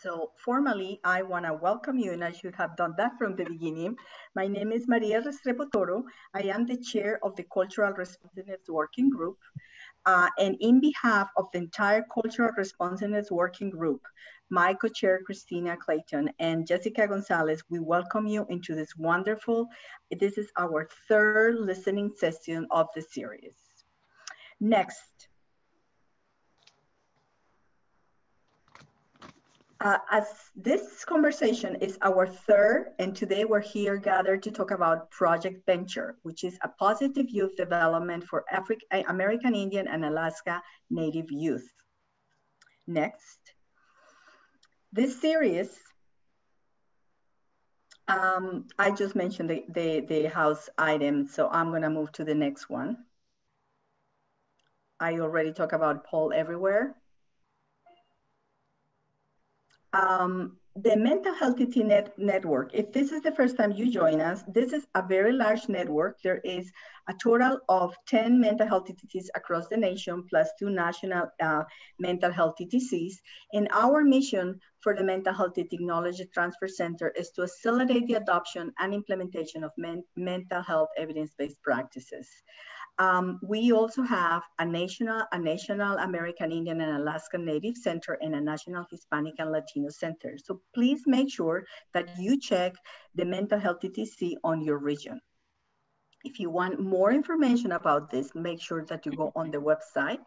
So formally, I want to welcome you, and I should have done that from the beginning. My name is Maria Restrepo Toro. I am the chair of the Cultural Responsiveness Working Group. And in behalf of the entire Cultural Responsiveness Working Group, my co-chair, Christina Clayton, and Jessica Gonzalez, we welcome you into this is our third listening session of the series. Next. As this conversation is our third, and today we're here gathered to talk about Project Venture, which is a positive youth development for American Indian and Alaska Native youth. Next. This series, I just mentioned the house item, so I'm gonna move to the next one. I already talked about Paul Everywhere. The Mental Health TT Network, if this is the first time you join us, this is a very large network. There is a total of 10 mental health TTCs across the nation, plus 2 national mental health TTCs. And our mission for the Mental Health Technology Transfer Center is to accelerate the adoption and implementation of mental health evidence-based practices. We also have a national American Indian and Alaska Native Center and a national Hispanic and Latino center. So please make sure that you check the mental health TTC on your region. If you want more information about this, make sure that you go on the website.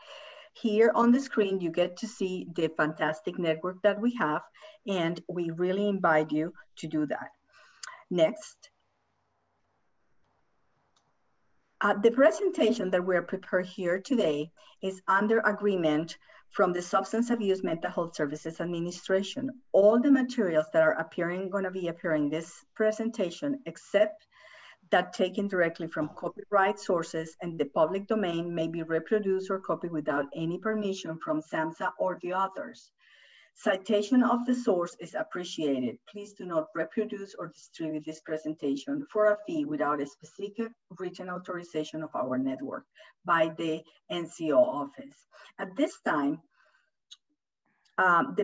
Here on the screen, you get to see the fantastic network that we have, and we really invite you to do that. Next. The presentation that we're prepared here today is under agreement from the Substance Abuse Mental Health Services Administration. All the materials that are gonna be appearing in this presentation, except that taken directly from copyright sources and the public domain, may be reproduced or copied without any permission from SAMHSA or the authors. Citation of the source is appreciated. Please do not reproduce or distribute this presentation for a fee without a specific written authorization of our network by the NCO office. At this time, of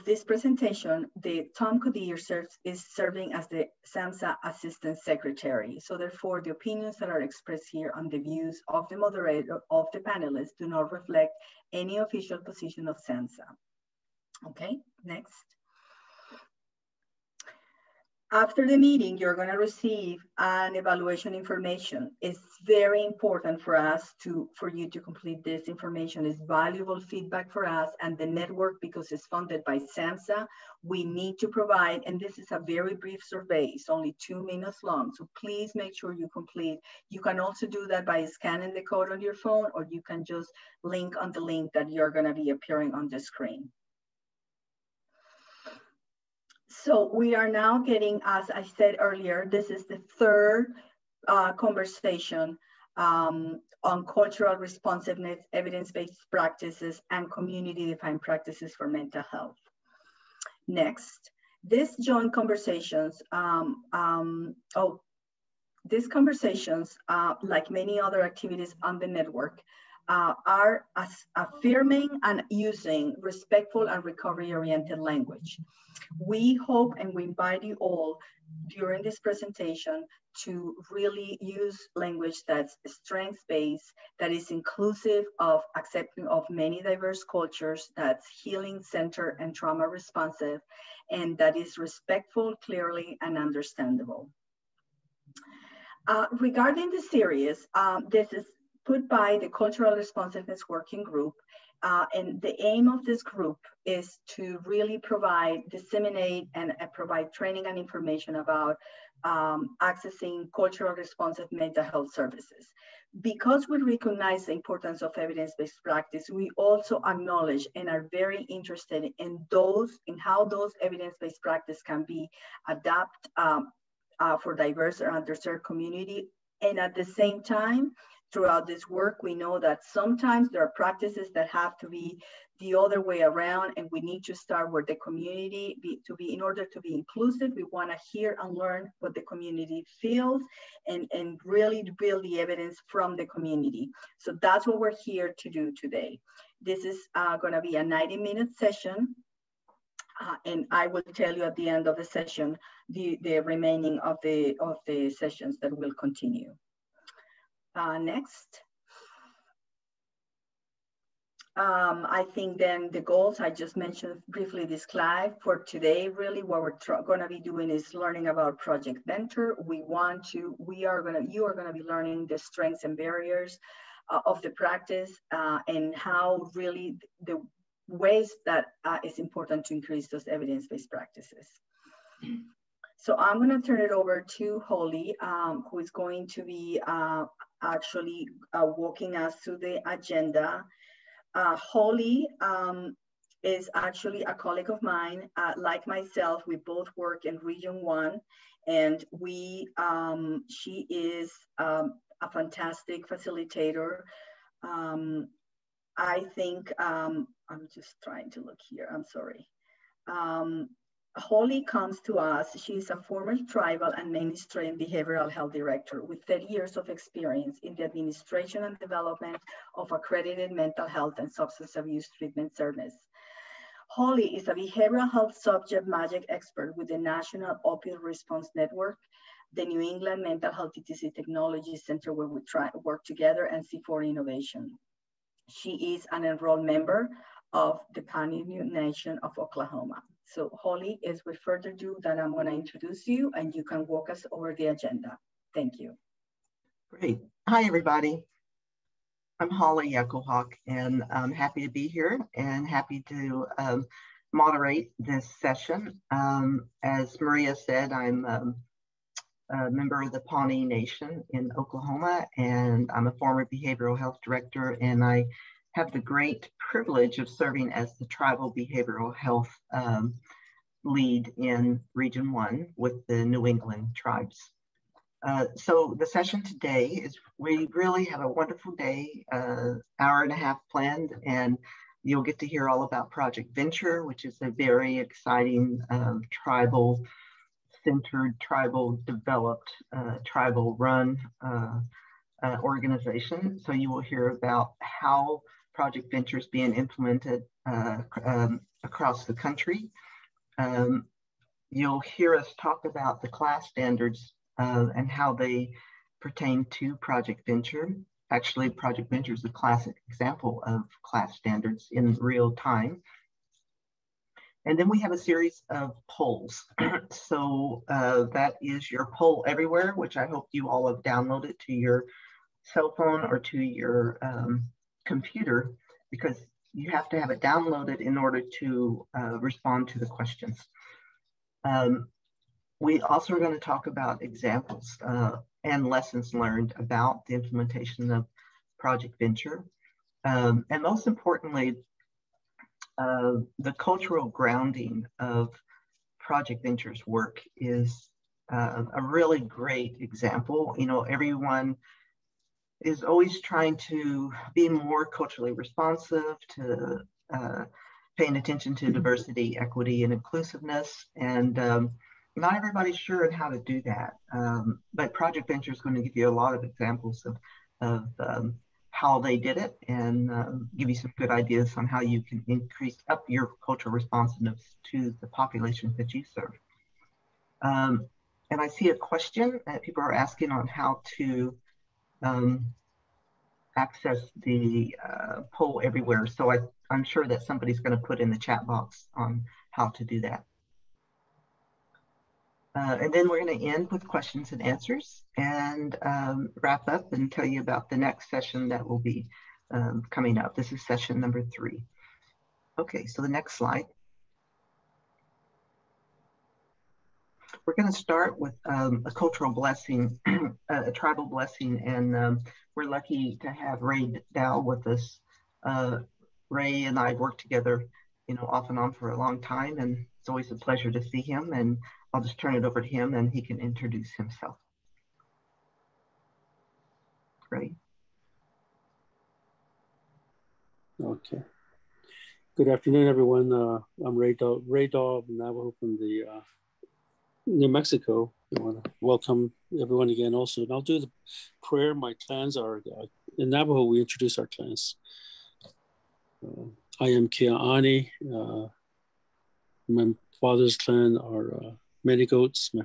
this presentation, Tom Codier is serving as the SAMHSA Assistant Secretary. So therefore, the opinions that are expressed here on the views of the moderator of the panelists do not reflect any official position of SAMHSA. Okay, next. After the meeting, you're going to receive an evaluation information. It's very important for us for you to complete this information. It's valuable feedback for us and the network, because it's funded by SAMHSA. We need to provide, and this is a very brief survey. It's only 2 minutes long. So please make sure you complete. You can also do that by scanning the code on your phone, or you can just link on the link that you're going to be appearing on the screen. So we are now getting, as I said earlier, this is the third conversation on cultural responsiveness, evidence-based practices, and community-defined practices for mental health. Next, these joint conversations, these conversations, like many other activities on the network, are affirming and using respectful and recovery-oriented language. We hope and we invite you all during this presentation to really use language that's strengths-based, that is inclusive of accepting of many diverse cultures, that's healing-centered and trauma-responsive, and that is respectful, clearly, and understandable. Regarding the series, this is put by the Cultural Responsiveness Working Group. And the aim of this group is to really disseminate and provide training and information about accessing cultural responsive mental health services. Because we recognize the importance of evidence-based practice, we also acknowledge and are very interested in how those evidence-based practice can be adapted for diverse or underserved community. And at the same time, throughout this work, we know that sometimes there are practices that have to be the other way around, and we need to start with the community. In order to be inclusive, we want to hear and learn what the community feels and really build the evidence from the community. So that's what we're here to do today. This is going to be a 90-minute session. and I will tell you at the end of the session the remaining of the sessions that will continue. Next. I think then the goals, I just mentioned briefly this slide for today. Really what we're going to be doing is learning about Project Venture. You are going to be learning the strengths and barriers of the practice and how really the ways that it's important to increase those evidence-based practices. So I'm going to turn it over to Holly, who is going to be actually walking us through the agenda. Holly is actually a colleague of mine. Like myself, we both work in Region 1, and she is a fantastic facilitator. I think, I'm just trying to look here, I'm sorry. Holly comes to us. She's a former tribal and mainstream behavioral health director with 30 years of experience in the administration and development of accredited mental health and substance abuse treatment service. Holly is a behavioral health subject matter expert with the National Opioid Response Network, the New England Mental Health TTC Technology Center, where we work together, and C4 Innovation. She is an enrolled member of the Pawnee Nation of Oklahoma. So Holly, is with further ado, then I'm going to introduce you and you can walk us over the agenda. Thank you. Great. Hi, everybody. I'm Holly Yakohawk, and I'm happy to be here and happy to moderate this session. As Maria said, I'm a member of the Pawnee Nation in Oklahoma, and I'm a former behavioral health director, and I have the great privilege of serving as the tribal behavioral health lead in Region 1 with the New England tribes. So the session today is, we really have a wonderful day, hour and a half planned, and you'll get to hear all about Project Venture, which is a very exciting tribal centered, tribal developed, tribal run organization. So you will hear about how Project Venture is being implemented across the country. You'll hear us talk about the class standards and how they pertain to Project Venture. Actually, Project Venture is a classic example of class standards in real time. And then we have a series of polls. So that is your poll everywhere, which I hope you all have downloaded to your cell phone or to your computer, because you have to have it downloaded in order to respond to the questions. We also are going to talk about examples and lessons learned about the implementation of Project Venture. And most importantly, the cultural grounding of Project Venture's work is a really great example. You know, everyone is always trying to be more culturally responsive to paying attention to diversity, equity, and inclusiveness. And not everybody's sure on how to do that. But Project Venture is going to give you a lot of examples of how they did it and give you some good ideas on how you can increase up your cultural responsiveness to the populations that you serve. And I see a question that people are asking on how to access the poll everywhere. So I'm sure that somebody's going to put in the chat box on how to do that. And then we're going to end with questions and answers and wrap up and tell you about the next session that will be coming up. This is session number 3. Okay, so the next slide. We're going to start with a cultural blessing, a tribal blessing, and we're lucky to have Ray Dow with us. Ray and I worked together, you know, off and on for a long time, and it's always a pleasure to see him. And I'll just turn it over to him, and he can introduce himself. Ray. Okay. Good afternoon, everyone. I'm Ray Daw Navajo from the New Mexico. I want to welcome everyone again also. And I'll do the prayer. My clans are, in Navajo, we introduce our clans. I am Kea'ani, my father's clan are many goats. My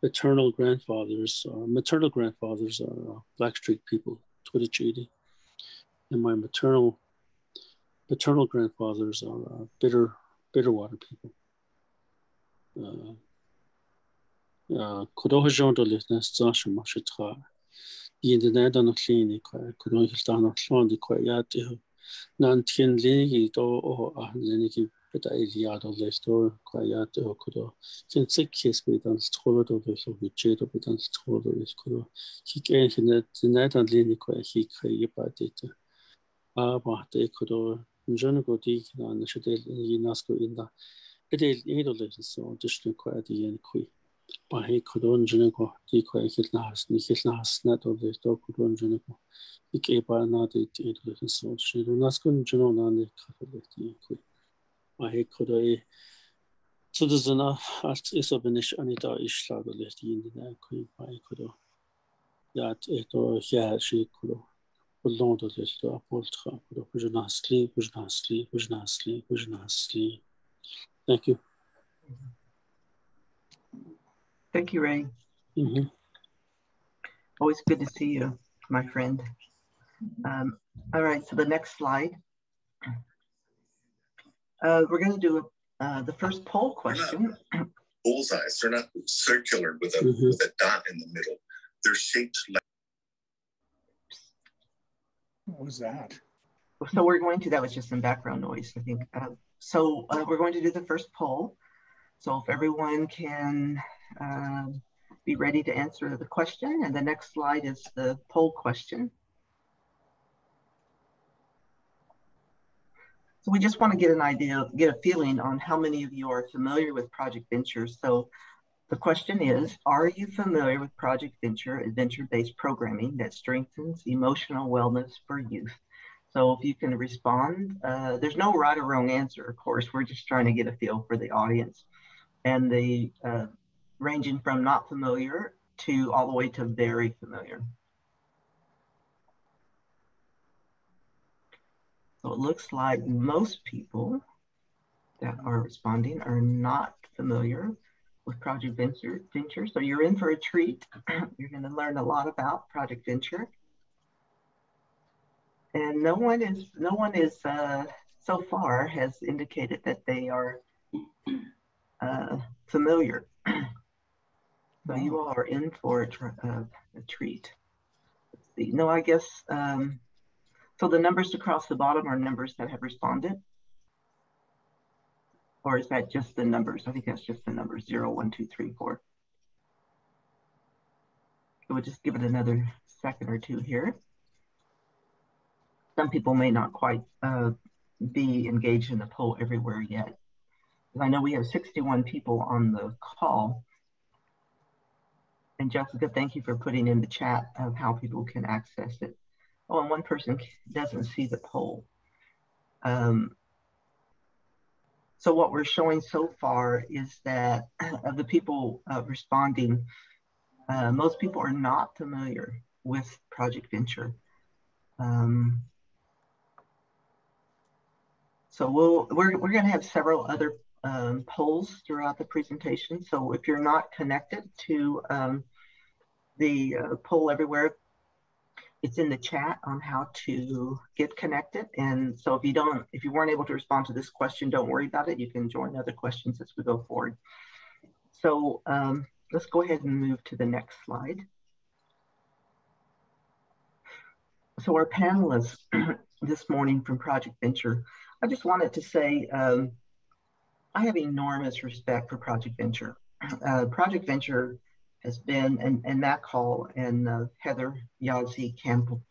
maternal grandfathers are Blackstreet people, Twittichidi, and my paternal grandfathers are Bitterwater people. Kudohajondo litnas Zashima Shitra. In the Nadan clinic, Kudon Hiltana Flondi Quayat, Nantin Ligi or Leniki, but I Liado Lestor, Quayat or Kudo. Can sick kiss with us, told of the Jet of it and told of his Kudo. He came in the Nadan clinic where he created it. But they could all Jonigo Deacon and the Shadel in Nasco in the Adel Idolus, so additional quiet the end quick. But he could on Jonigo, he quite Hilnas, not of the dog could on Jonigo. He gave by another Idolus, so she do not go Jono and the Catholic quick. But he could a so there's enough as is of Benish Anita Ishla the left in the night quick by could that it or yeah she could. Long de l'histoire pour Thank you. Thank you, Ray. Always good to see you, my friend. All right, so the next slide. We're going to do the first poll question. Bullseyes, they're not circular with a dot in the middle. They're shaped like. What was that? So we're going to, that was just some background noise, I think. So we're going to do the first poll. So if everyone can be ready to answer the question, and the next slide is the poll question. So we just want to get an idea, get a feeling on how many of you are familiar with Project Venture. So the question is, are you familiar with Project Venture, adventure-based programming that strengthens emotional wellness for youth? So if you can respond, there's no right or wrong answer, of course. We're just trying to get a feel for the audience. And the ranging from not familiar to all the way to very familiar. So it looks like most people that are responding are not familiar with Project Venture. So you're in for a treat. You're going to learn a lot about Project Venture. And no one is so far has indicated that they are familiar. So you all are in for a treat. Let's see. No, I guess, so the numbers across the bottom are numbers that have responded? Or is that just the numbers? I think that's just the numbers, 0, 1, 2, 3, 4. So we'll just give it another second or two here. Some people may not quite be engaged in the poll everywhere yet. I know we have 61 people on the call. And Jessica, thank you for putting in the chat of how people can access it. Oh, and one person doesn't see the poll. So what we're showing so far is that of the people responding, most people are not familiar with Project Venture. So we're going to have several other polls throughout the presentation. So if you're not connected to the poll everywhere, it's in the chat on how to get connected. And so if you weren't able to respond to this question, don't worry about it. You can join other questions as we go forward. So let's go ahead and move to the next slide. So our panelists this morning from Project Venture, I just wanted to say, I have enormous respect for Project Venture. Project Venture has been, and Matt Hall and Heather Yazzie Campbell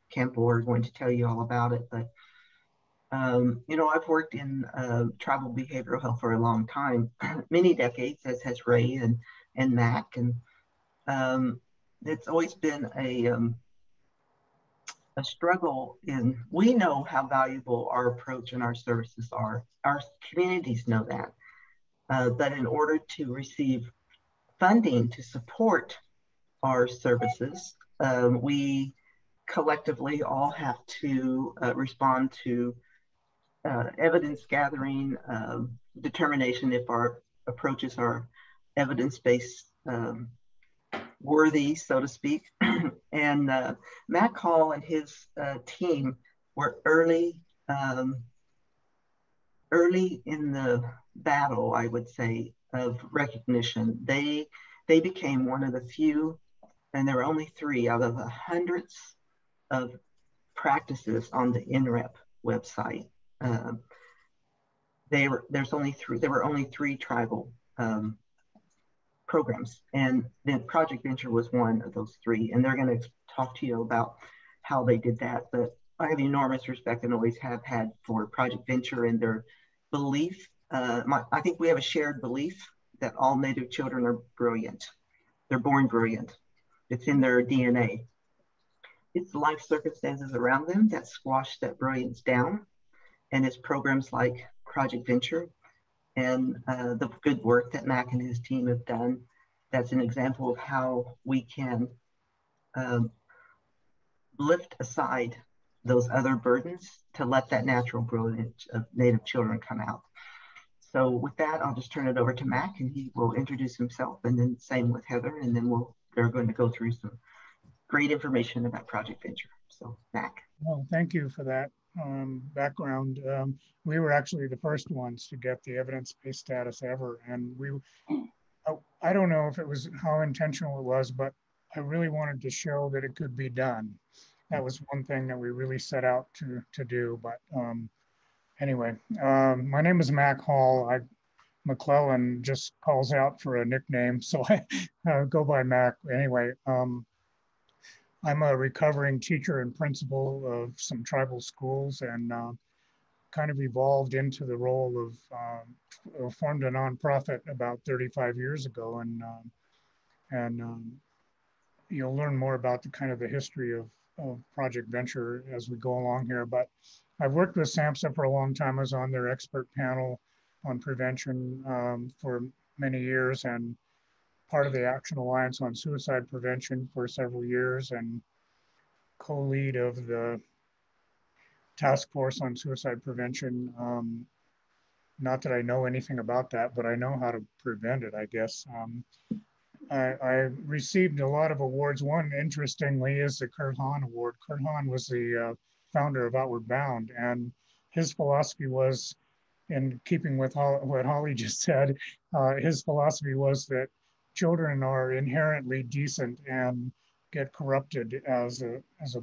are going to tell you all about it. But, you know, I've worked in tribal behavioral health for a long time, many decades, as has Ray and Mac. And it's always been a struggle we know how valuable our approach and our services are. Our communities know that. But in order to receive funding to support our services, we collectively all have to respond to evidence gathering, determination if our approaches are evidence-based worthy, so to speak. And Matt Hall and his team were early in the battle, I would say, of recognition. They became one of the few, and there were only 3 out of the hundreds of practices on the NREP website. There were only 3 tribal programs, and then Project Venture was one of those 3, and they're going to talk to you about how they did that. But I have enormous respect and always have had for Project Venture and their belief. I think we have a shared belief that all Native children are brilliant. They're born brilliant. It's in their DNA. It's the life circumstances around them that squash that brilliance down, and it's programs like Project Venture and the good work that Mac and his team have done. That's an example of how we can lift aside those other burdens to let that natural brilliance of Native children come out. So with that, I'll just turn it over to Mac, and he will introduce himself, and then same with Heather, and then they're going to go through some great information about Project Venture. So Mac. Well, thank you for that background. We were actually the first ones to get the evidence-based status ever, and I don't know if it was how intentional it was, but I really wanted to show that it could be done. That was one thing that we really set out to do. But anyway, my name is Mac Hall. McClellan just calls out for a nickname, so I go by Mac. Anyway, I'm a recovering teacher and principal of some tribal schools, and kind of evolved into the role of formed a nonprofit about 35 years ago, and you'll learn more about the history of Project Venture as we go along here. But I've worked with SAMHSA for a long time. I was on their expert panel on prevention for many years, and part of the Action Alliance on Suicide Prevention for several years, and co-lead of the Task Force on Suicide Prevention. Not that I know anything about that, but I know how to prevent it, I guess. I received a lot of awards. One, interestingly, is the Kurt Hahn Award. Kurt Hahn was the founder of Outward Bound, and his philosophy was, in keeping with what Holly just said, his philosophy was that children are inherently decent and get corrupted as a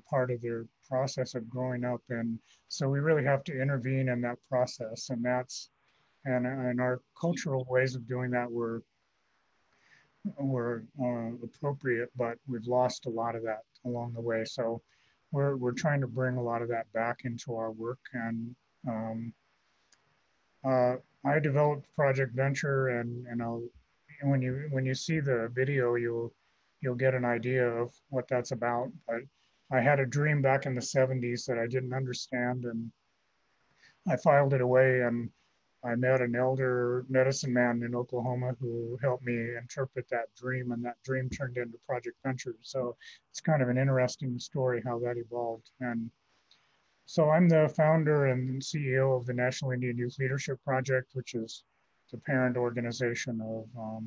part of their process of growing up, and so we really have to intervene in that process. And and our cultural ways of doing that were appropriate, but we've lost a lot of that along the way. So we're trying to bring a lot of that back into our work. And I developed Project Venture, and when you see the video, you'll get an idea of what that's about. But I had a dream back in the 70s that I didn't understand, and I filed it away, and I met an elder medicine man in Oklahoma who helped me interpret that dream, and that dream turned into Project Venture. So it's kind of an interesting story how that evolved. And so I'm the founder and CEO of the National Indian Youth Leadership Project, which is the parent organization of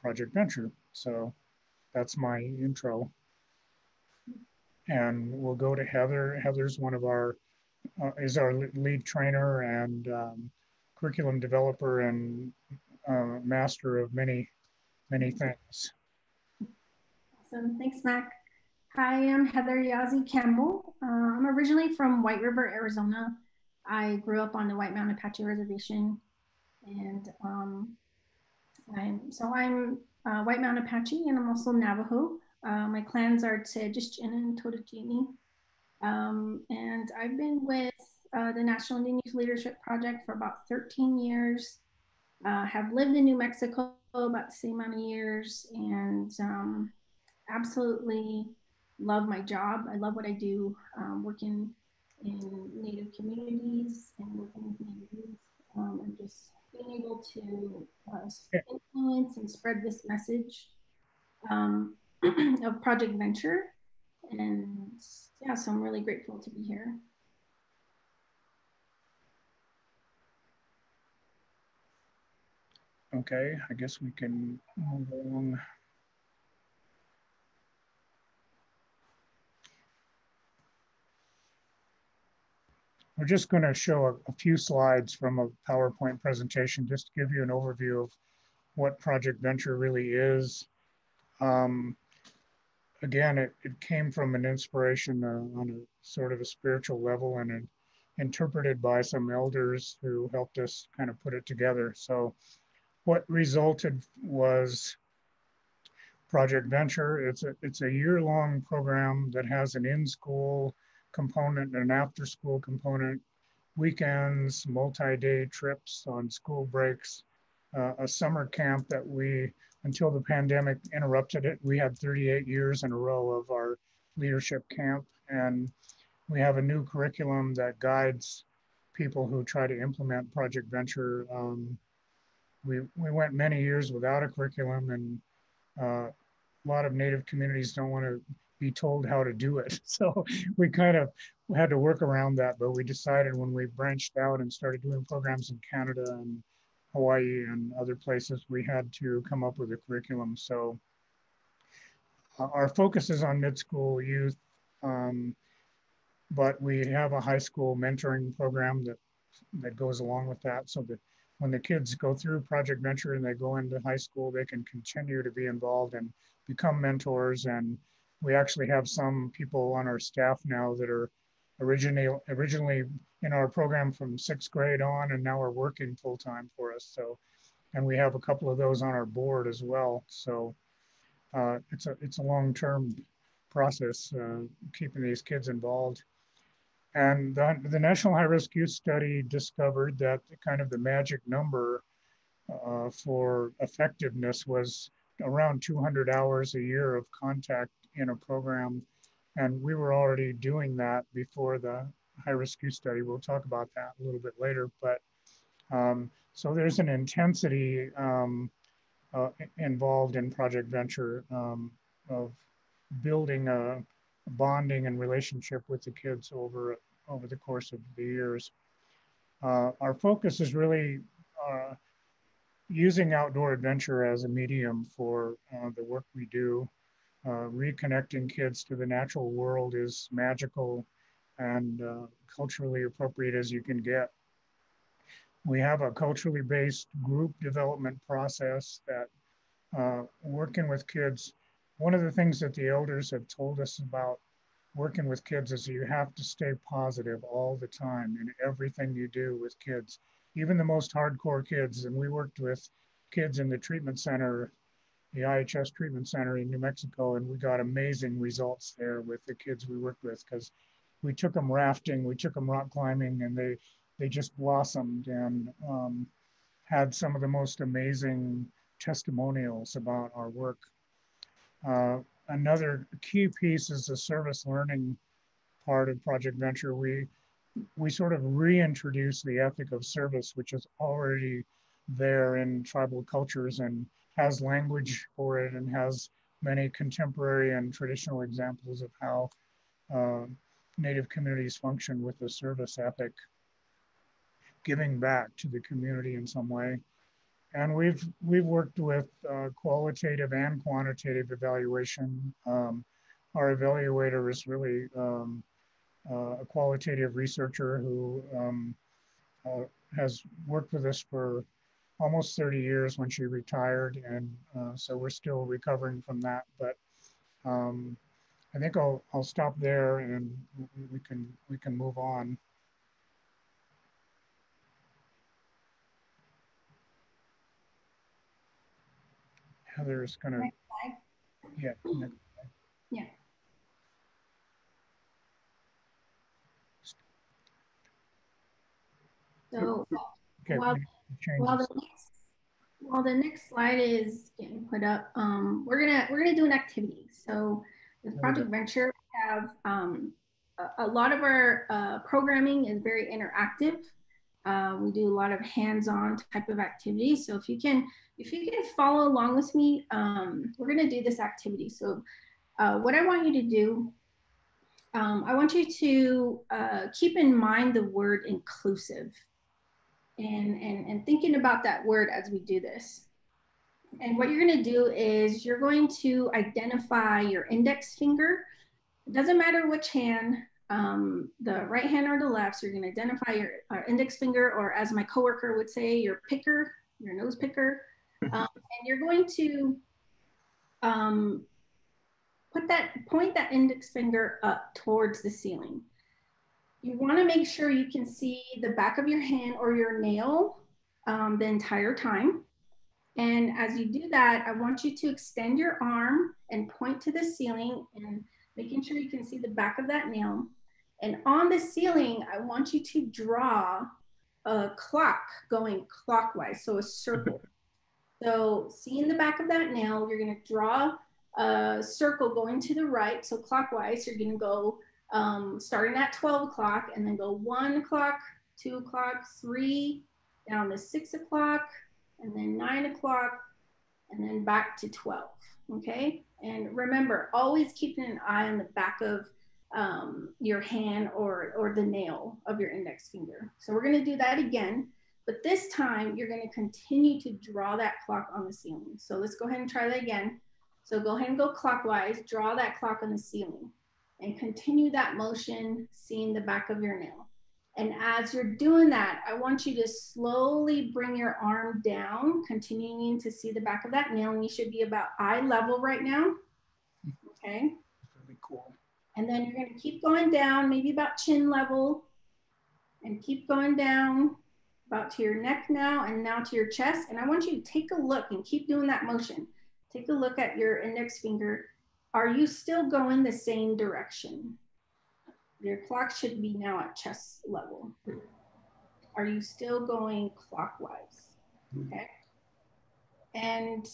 Project Venture. So that's my intro. And we'll go to Heather. Heather's one of our, is our lead trainer and curriculum developer and master of many, many things. Awesome, thanks, Mac. Hi, I'm Heather Yazzie Campbell. I'm originally from White River, Arizona. I grew up on the White Mountain Apache Reservation, and I'm White Mountain Apache, and I'm also Navajo. My clans are Tsejish and Totochini. And I've been with the National Indian Youth Leadership Project for about 13 years. Have lived in New Mexico about the same amount of years, and absolutely love my job. I love what I do, working in Native communities and working with Native youth, and just being able to influence and spread this message of Project Venture. And yeah, so I'm really grateful to be here. Okay, I guess we can move along. We're just going to show a few slides from a PowerPoint presentation just to give you an overview of what Project Venture really is. Again, it came from an inspiration on a sort of a spiritual level and interpreted by some elders who helped us kind of put it together. So what resulted was Project Venture. It's a year-long program that has an in-school component and an after-school component, weekends, multi-day trips on school breaks, a summer camp that we, until the pandemic interrupted it, we had 38 years in a row of our leadership camp. And we have a new curriculum that guides people who try to implement Project Venture. We went many years without a curriculum, and a lot of Native communities don't want to be told how to do it. So we kind of had to work around that, but we decided when we branched out and started doing programs in Canada and Hawaii and other places, we had to come up with a curriculum. So our focus is on mid-school youth, but we have a high school mentoring program that goes along with that, so that when the kids go through Project Venture and they go into high school, they can continue to be involved and become mentors. And we actually have some people on our staff now that are originally in our program from 6th grade on, and now are working full time for us. So, and we have a couple of those on our board as well. So it's a long-term process, keeping these kids involved. And the National High Risk Youth Study discovered that kind of the magic number for effectiveness was around 200 hours a year of contact in a program. And we were already doing that before the High Risk Youth Study. We'll talk about that a little bit later. But so there's an intensity involved in Project Venture of building a bonding and relationship with the kids over the course of the years. Our focus is really using outdoor adventure as a medium for the work we do. Reconnecting kids to the natural world is magical and culturally appropriate as you can get. We have a culturally based group development process that working with kids, one of the things that the elders have told us about working with kids is you have to stay positive all the time in everything you do with kids, even the most hardcore kids. And we worked with kids in the treatment center, the IHS treatment center in New Mexico, and we got amazing results there with the kids we worked with, because we took them rafting, we took them rock climbing, and they just blossomed and had some of the most amazing testimonials about our work. Another key piece is the service learning part of Project Venture. We sort of reintroduce the ethic of service, which is already there in tribal cultures and has language for it and has many contemporary and traditional examples of how Native communities function with the service ethic, giving back to the community in some way. And we've worked with qualitative and quantitative evaluation. Our evaluator is really a qualitative researcher who has worked with us for almost 30 years when she retired. And so we're still recovering from that. But I think I'll stop there and we can move on. Heather's gonna, Next slide. yeah. Yeah. So Okay, while the next slide is getting put up, we're gonna do an activity. So with Project Venture, we have a lot of our programming is very interactive. We do a lot of hands-on type of activities. So if you can follow along with me, we're gonna do this activity. So what I want you to do, I want you to keep in mind the word inclusive. and thinking about that word as we do this. And what you're going to do is you're going to identify your index finger. It doesn't matter which hand, the right hand or the left. So you're going to identify your index finger, or as my coworker would say, your picker, your nose picker. And you're going to point that index finger up towards the ceiling. You want to make sure you can see the back of your hand or your nail the entire time. And as you do that, I want you to extend your arm and point to the ceiling and making sure you can see the back of that nail. And on the ceiling, I want you to draw a clock going clockwise, so a circle. So seeing the back of that nail, you're going to draw a circle going to the right, so clockwise. You're going to go starting at 12 o'clock and then go 1 o'clock, 2 o'clock, 3, down to 6 o'clock, and then 9 o'clock, and then back to 12, okay? And remember, always keeping an eye on the back of your hand or the nail of your index finger. So we're gonna do that again, but this time you're gonna continue to draw that clock on the ceiling. So let's go ahead and try that again. So go ahead and go clockwise, draw that clock on the ceiling, and continue that motion, seeing the back of your nail. And as you're doing that, I want you to slowly bring your arm down, continuing to see the back of that nail. And you should be about eye level right now. Okay. Really cool. And then you're going to keep going down, maybe about chin level, and keep going down about to your neck now, and now to your chest. And I want you to take a look and keep doing that motion. Take a look at your index finger. Are you still going the same direction? Your clock should be now at chest level. Are you still going clockwise? Okay. And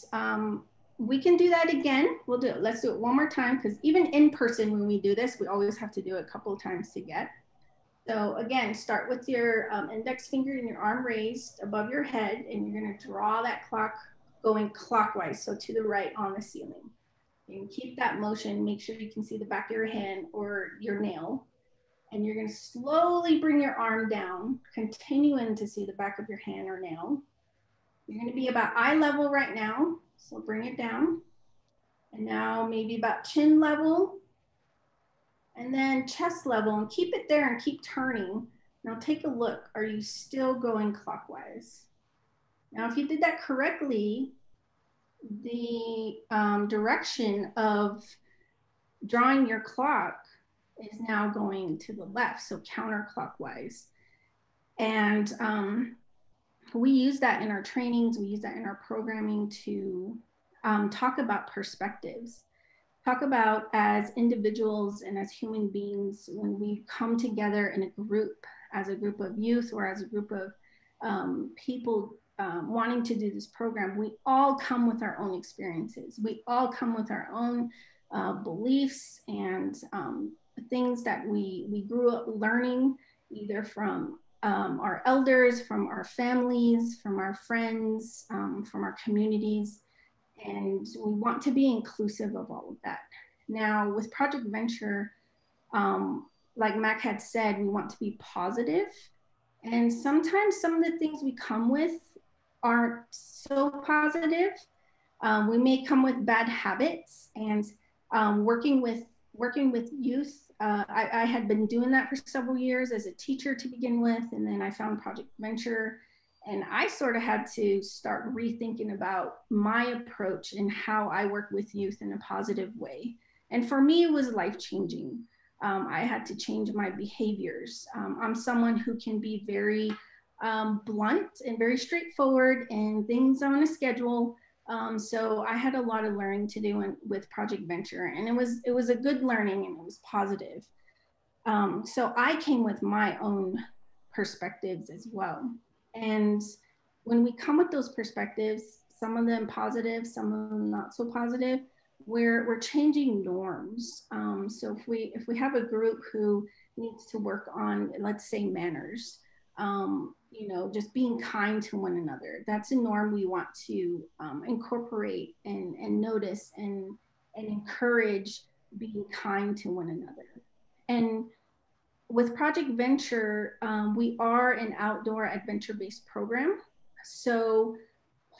we can do that again. We'll do it. Let's do it one more time, because even in person when we do this, we always have to do it a couple of times to get. So again, start with your index finger and your arm raised above your head, and you're going to draw that clock going clockwise, so to the right on the ceiling. You can keep that motion. Make sure you can see the back of your hand or your nail. And you're going to slowly bring your arm down, continuing to see the back of your hand or nail. You're going to be about eye level right now, so bring it down. And now maybe about chin level, and then chest level, and keep it there and keep turning. Now take a look. Are you still going clockwise? Now, if you did that correctly, the direction of drawing your clock is now going to the left, so counterclockwise. And we use that in our trainings, we use that in our programming to talk about perspectives. Talk about, as individuals and as human beings, when we come together in a group, as a group of youth or as a group of people wanting to do this program, we all come with our own experiences. We all come with our own beliefs and things that we grew up learning, either from our elders, from our families, from our friends, from our communities. And we want to be inclusive of all of that. Now, with Project Venture, like Mac had said, we want to be positive. And sometimes some of the things we come with aren't so positive. We may come with bad habits, and working with youth. I had been doing that for several years as a teacher to begin with, and then I found Project Venture, and I sort of had to start rethinking about my approach and how I work with youth in a positive way. And for me, it was life-changing. I had to change my behaviors. I'm someone who can be very blunt and very straightforward, and things on a schedule. So I had a lot of learning to do with Project Venture, and it was a good learning, and it was positive. So I came with my own perspectives as well. And when we come with those perspectives, some of them positive, some of them not so positive, we're changing norms. So if we have a group who needs to work on, let's say, manners, you know, just being kind to one another, that's a norm we want to incorporate and notice and encourage being kind to one another. And with Project Venture, we are an outdoor adventure-based program. So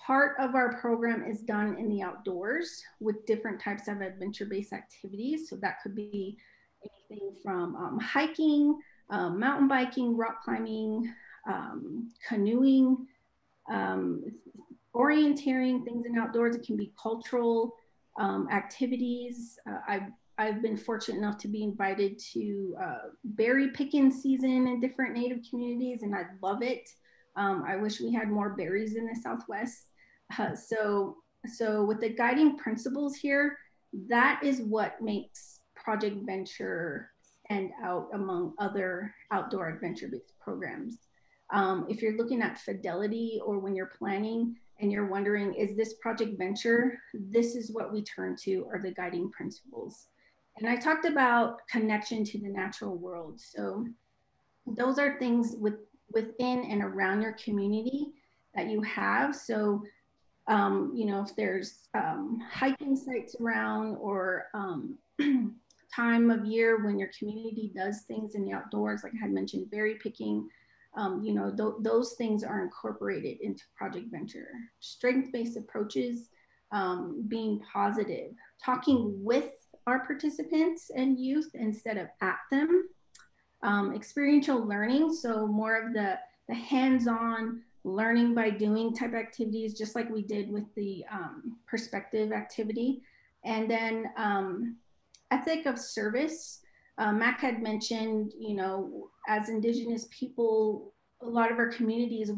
part of our program is done in the outdoors with different types of adventure-based activities. So that could be anything from hiking, mountain biking, rock climbing, canoeing, orienteering, things in outdoors. It can be cultural activities. I've been fortunate enough to be invited to berry picking season in different Native communities, and I love it. I wish we had more berries in the Southwest. So with the guiding principles here, that is what makes Project Venture stand out among other outdoor adventure-based programs. If you're looking at fidelity, or when you're planning and you're wondering, is this Project Venture? This is what we turn to, are the guiding principles. And I talked about connection to the natural world. So those are things within and around your community that you have. So, you know, if there's hiking sites around, or time of year when your community does things in the outdoors, like I had mentioned, berry picking, you know, those things are incorporated into Project Venture. Strength-based approaches, being positive, talking with our participants and youth instead of at them. Experiential learning, so more of the hands-on learning by doing type activities, just like we did with the perspective activity. And then ethic of service. Mac had mentioned, you know, as Indigenous people, a lot of our communities,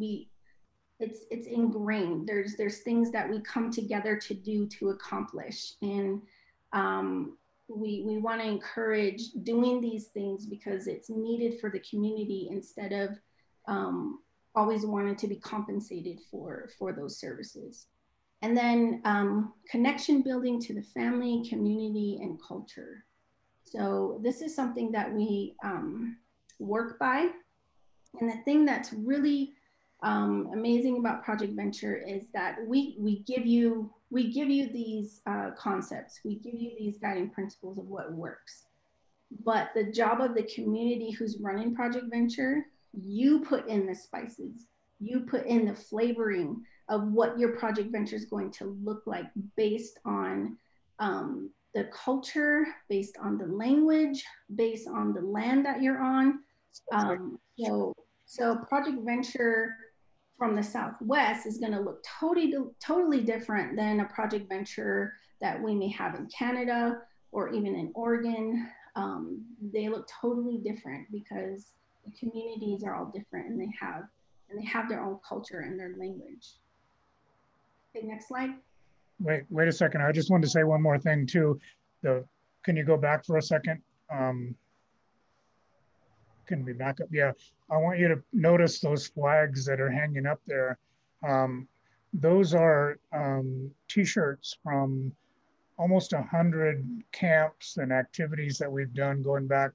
it's ingrained. There's things that we come together to do, to accomplish. And we want to encourage doing these things because it's needed for the community, instead of always wanting to be compensated for those services. And then connection building to the family, community, and culture. So this is something that we work by. And the thing that's really amazing about Project Venture is that we give you these concepts, we give you these guiding principles of what works. But the job of the community who's running Project Venture, you put in the spices, you put in the flavoring of what your Project Venture is going to look like, based on the culture, based on the language, based on the land that you're on. So Project Venture from the Southwest is going to look totally different than a Project Venture that we may have in Canada or even in Oregon. They look totally different because the communities are all different, and they have their own culture and their language. Okay, next slide. Wait a second. I just wanted to say one more thing too. Can you go back for a second? Can we back up? Yeah, I want you to notice those flags that are hanging up there. Those are t-shirts from almost 100 camps and activities that we've done going back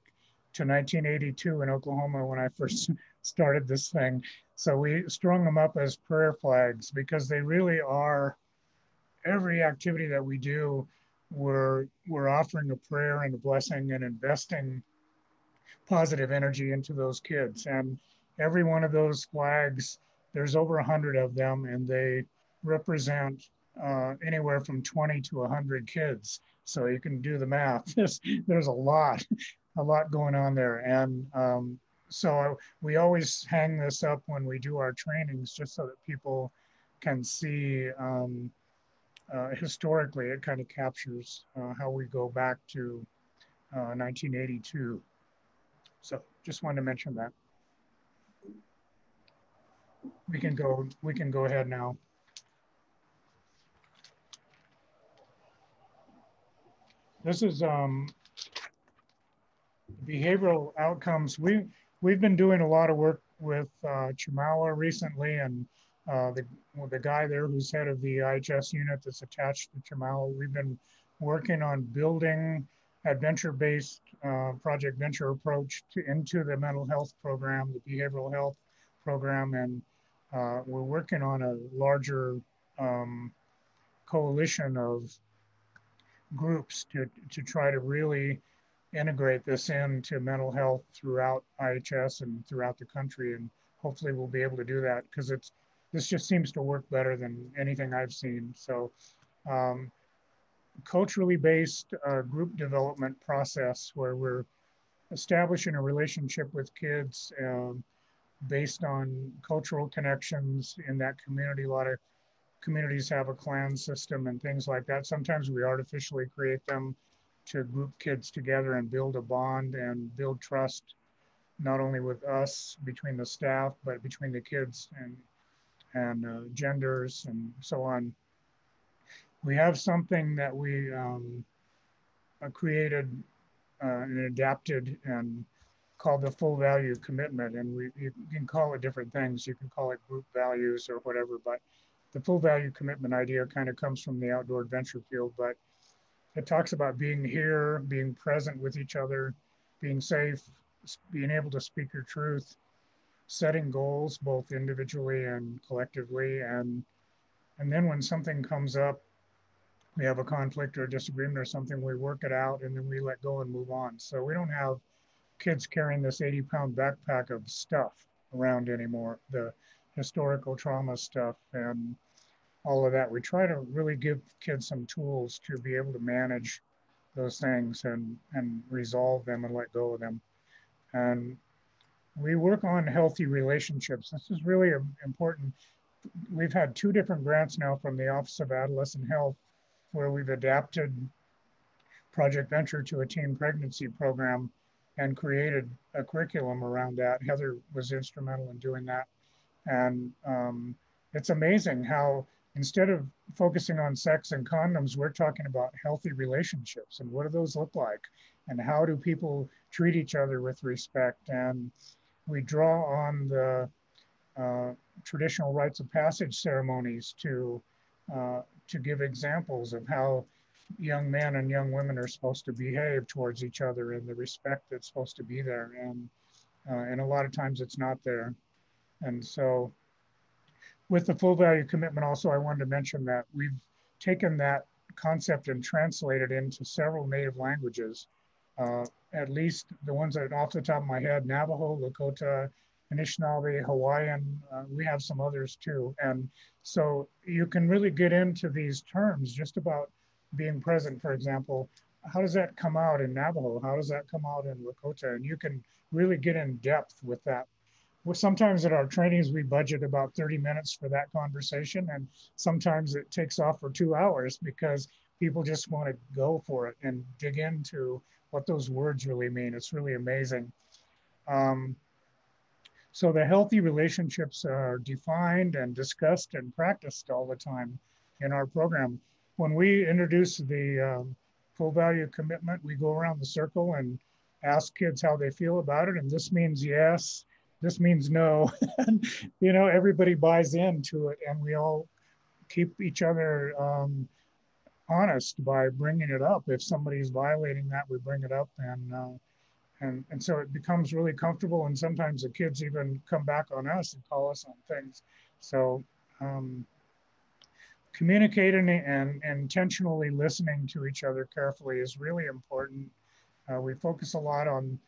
to 1982 in Oklahoma when I first started this thing. So we strung them up as prayer flags because they really are, every activity that we do, we're offering a prayer and a blessing and investing positive energy into those kids. And every one of those flags, there's over 100 of them, and they represent anywhere from 20 to 100 kids. So you can do the math. There's a lot going on there. And so we always hang this up when we do our trainings, just so that people can see historically, it kind of captures how we go back to 1982. So just wanted to mention that. We can go ahead now. This is behavioral outcomes. We've been doing a lot of work with Chemawa recently, and the guy there who's head of the IHS unit that's attached to Chemawa, we've been working on building adventure-based Project Venture approach into the mental health program, the behavioral health program, and we're working on a larger coalition of groups to try to really integrate this into mental health throughout IHS and throughout the country. And hopefully we'll be able to do that because this just seems to work better than anything I've seen. So culturally based group development process where we're establishing a relationship with kids based on cultural connections in that community. A lot of communities have a clan system and things like that. Sometimes we artificially create them to group kids together and build a bond and build trust, not only with us, between the staff, but between the kids and genders and so on. We have something that we created and adapted and called the full value commitment. And you can call it different things. You can call it group values or whatever, but the full value commitment idea kind of comes from the outdoor adventure field, but it talks about being here, being present with each other, being safe, being able to speak your truth, setting goals, both individually and collectively. And then when something comes up, we have a conflict or a disagreement or something, we work it out and then we let go and move on. So we don't have kids carrying this 80-pound backpack of stuff around anymore, the historical trauma stuff and all of that. We try to really give kids some tools to be able to manage those things and resolve them and let go of them. And we work on healthy relationships. This is really important. We've had 2 different grants now from the Office of Adolescent Health where we've adapted Project Venture to a teen pregnancy program and created a curriculum around that. Heather was instrumental in doing that. And it's amazing how instead of focusing on sex and condoms, we're talking about healthy relationships and what do those look like? And how do people treat each other with respect? And we draw on the traditional rites of passage ceremonies to give examples of how young men and young women are supposed to behave towards each other and the respect that's supposed to be there. And a lot of times it's not there. And so with the full value commitment also, I wanted to mention that we've taken that concept and translated into several native languages, at least the ones that off the top of my head, Navajo, Lakota, Anishinaabe, Hawaiian, we have some others too. And so you can really get into these terms just about being present. For example, how does that come out in Navajo? How does that come out in Lakota? And you can really get in depth with that. Well, sometimes at our trainings, we budget about 30 minutes for that conversation. And sometimes it takes off for 2 hours because people just want to go for it and dig into what those words really mean. It's really amazing. So the healthy relationships are defined and discussed and practiced all the time in our program. When we introduce the full value commitment, we go around the circle and ask kids how they feel about it. And this means yes, this means no. And, you know, everybody buys into it and we all keep each other honest by bringing it up. If somebody's violating that, we bring it up and so it becomes really comfortable. And sometimes the kids even come back on us and call us on things. So communicating and intentionally listening to each other carefully is really important. We focus a lot on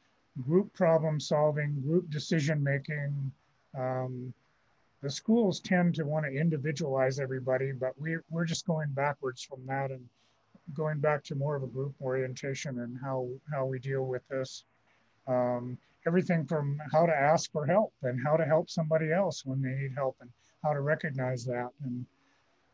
group problem solving, group decision making. The schools tend to want to individualize everybody, but we're just going backwards from that and going back to more of a group orientation and how we deal with this. Everything from how to ask for help and how to help somebody else when they need help and how to recognize that.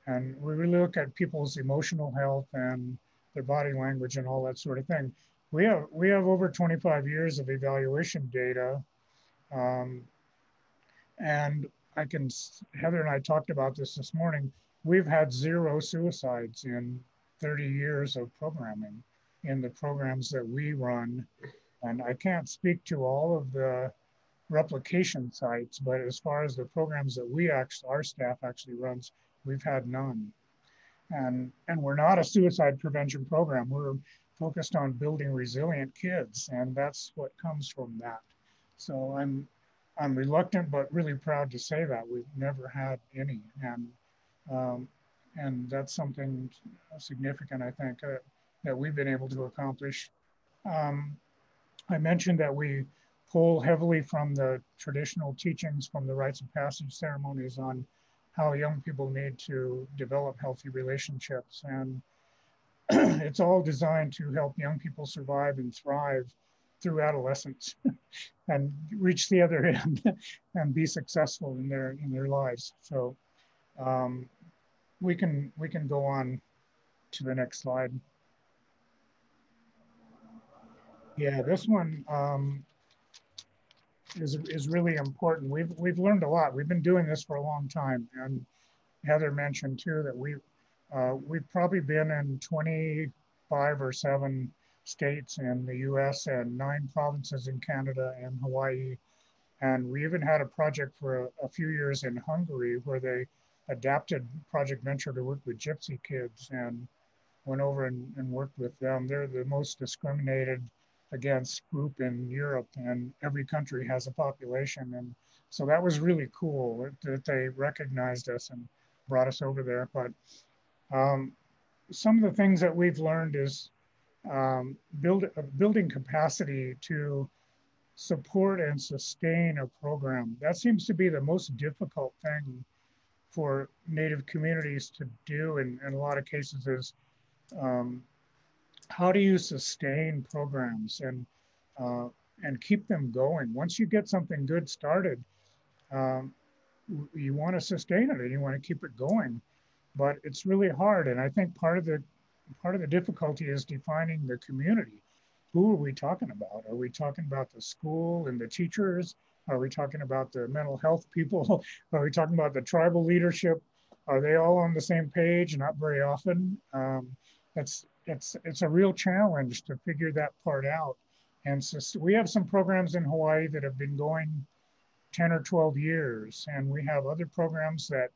And we really look at people's emotional health and their body language and all that sort of thing. We have over 25 years of evaluation data. And Heather and I talked about this morning. We've had 0 suicides in 30 years of programming in the programs that we run. And I can't speak to all of the replication sites, but as far as the programs that our staff actually runs, we've had none. And we're not a suicide prevention program. We're focused on building resilient kids, and that's what comes from that. So I'm reluctant, but really proud to say that we've never had any, and that's something significant, I think, that we've been able to accomplish. I mentioned that we pull heavily from the traditional teachings from the rites of passage ceremonies on how young people need to develop healthy relationships. And it's all designed to help young people survive and thrive through adolescence and reach the other end and be successful in their lives. So we can go on to the next slide. Yeah, this one is really important. We've learned a lot. We've been doing this for a long time, and Heather mentioned too that we've probably been in 25 or 7 states in the US and 9 provinces in Canada and Hawaii. And we even had a project for a few years in Hungary where they adapted Project Venture to work with gypsy kids and went over and worked with them. They're the most discriminated against group in Europe, and every country has a population. And so that was really cool that they recognized us and brought us over there. But some of the things that we've learned is building capacity to support and sustain a program. That seems to be the most difficult thing for Native communities to do in a lot of cases is how do you sustain programs and keep them going? Once you get something good started, you want to sustain it and you want to keep it going, but it's really hard. And I think part of the difficulty is defining the community. Who are we talking about? Are we talking about the school and the teachers? Are we talking about the mental health people? Are we talking about the tribal leadership? Are they all on the same page? Not very often. It's a real challenge to figure that part out. And so we have some programs in Hawaii that have been going 10 or 12 years, and we have other programs that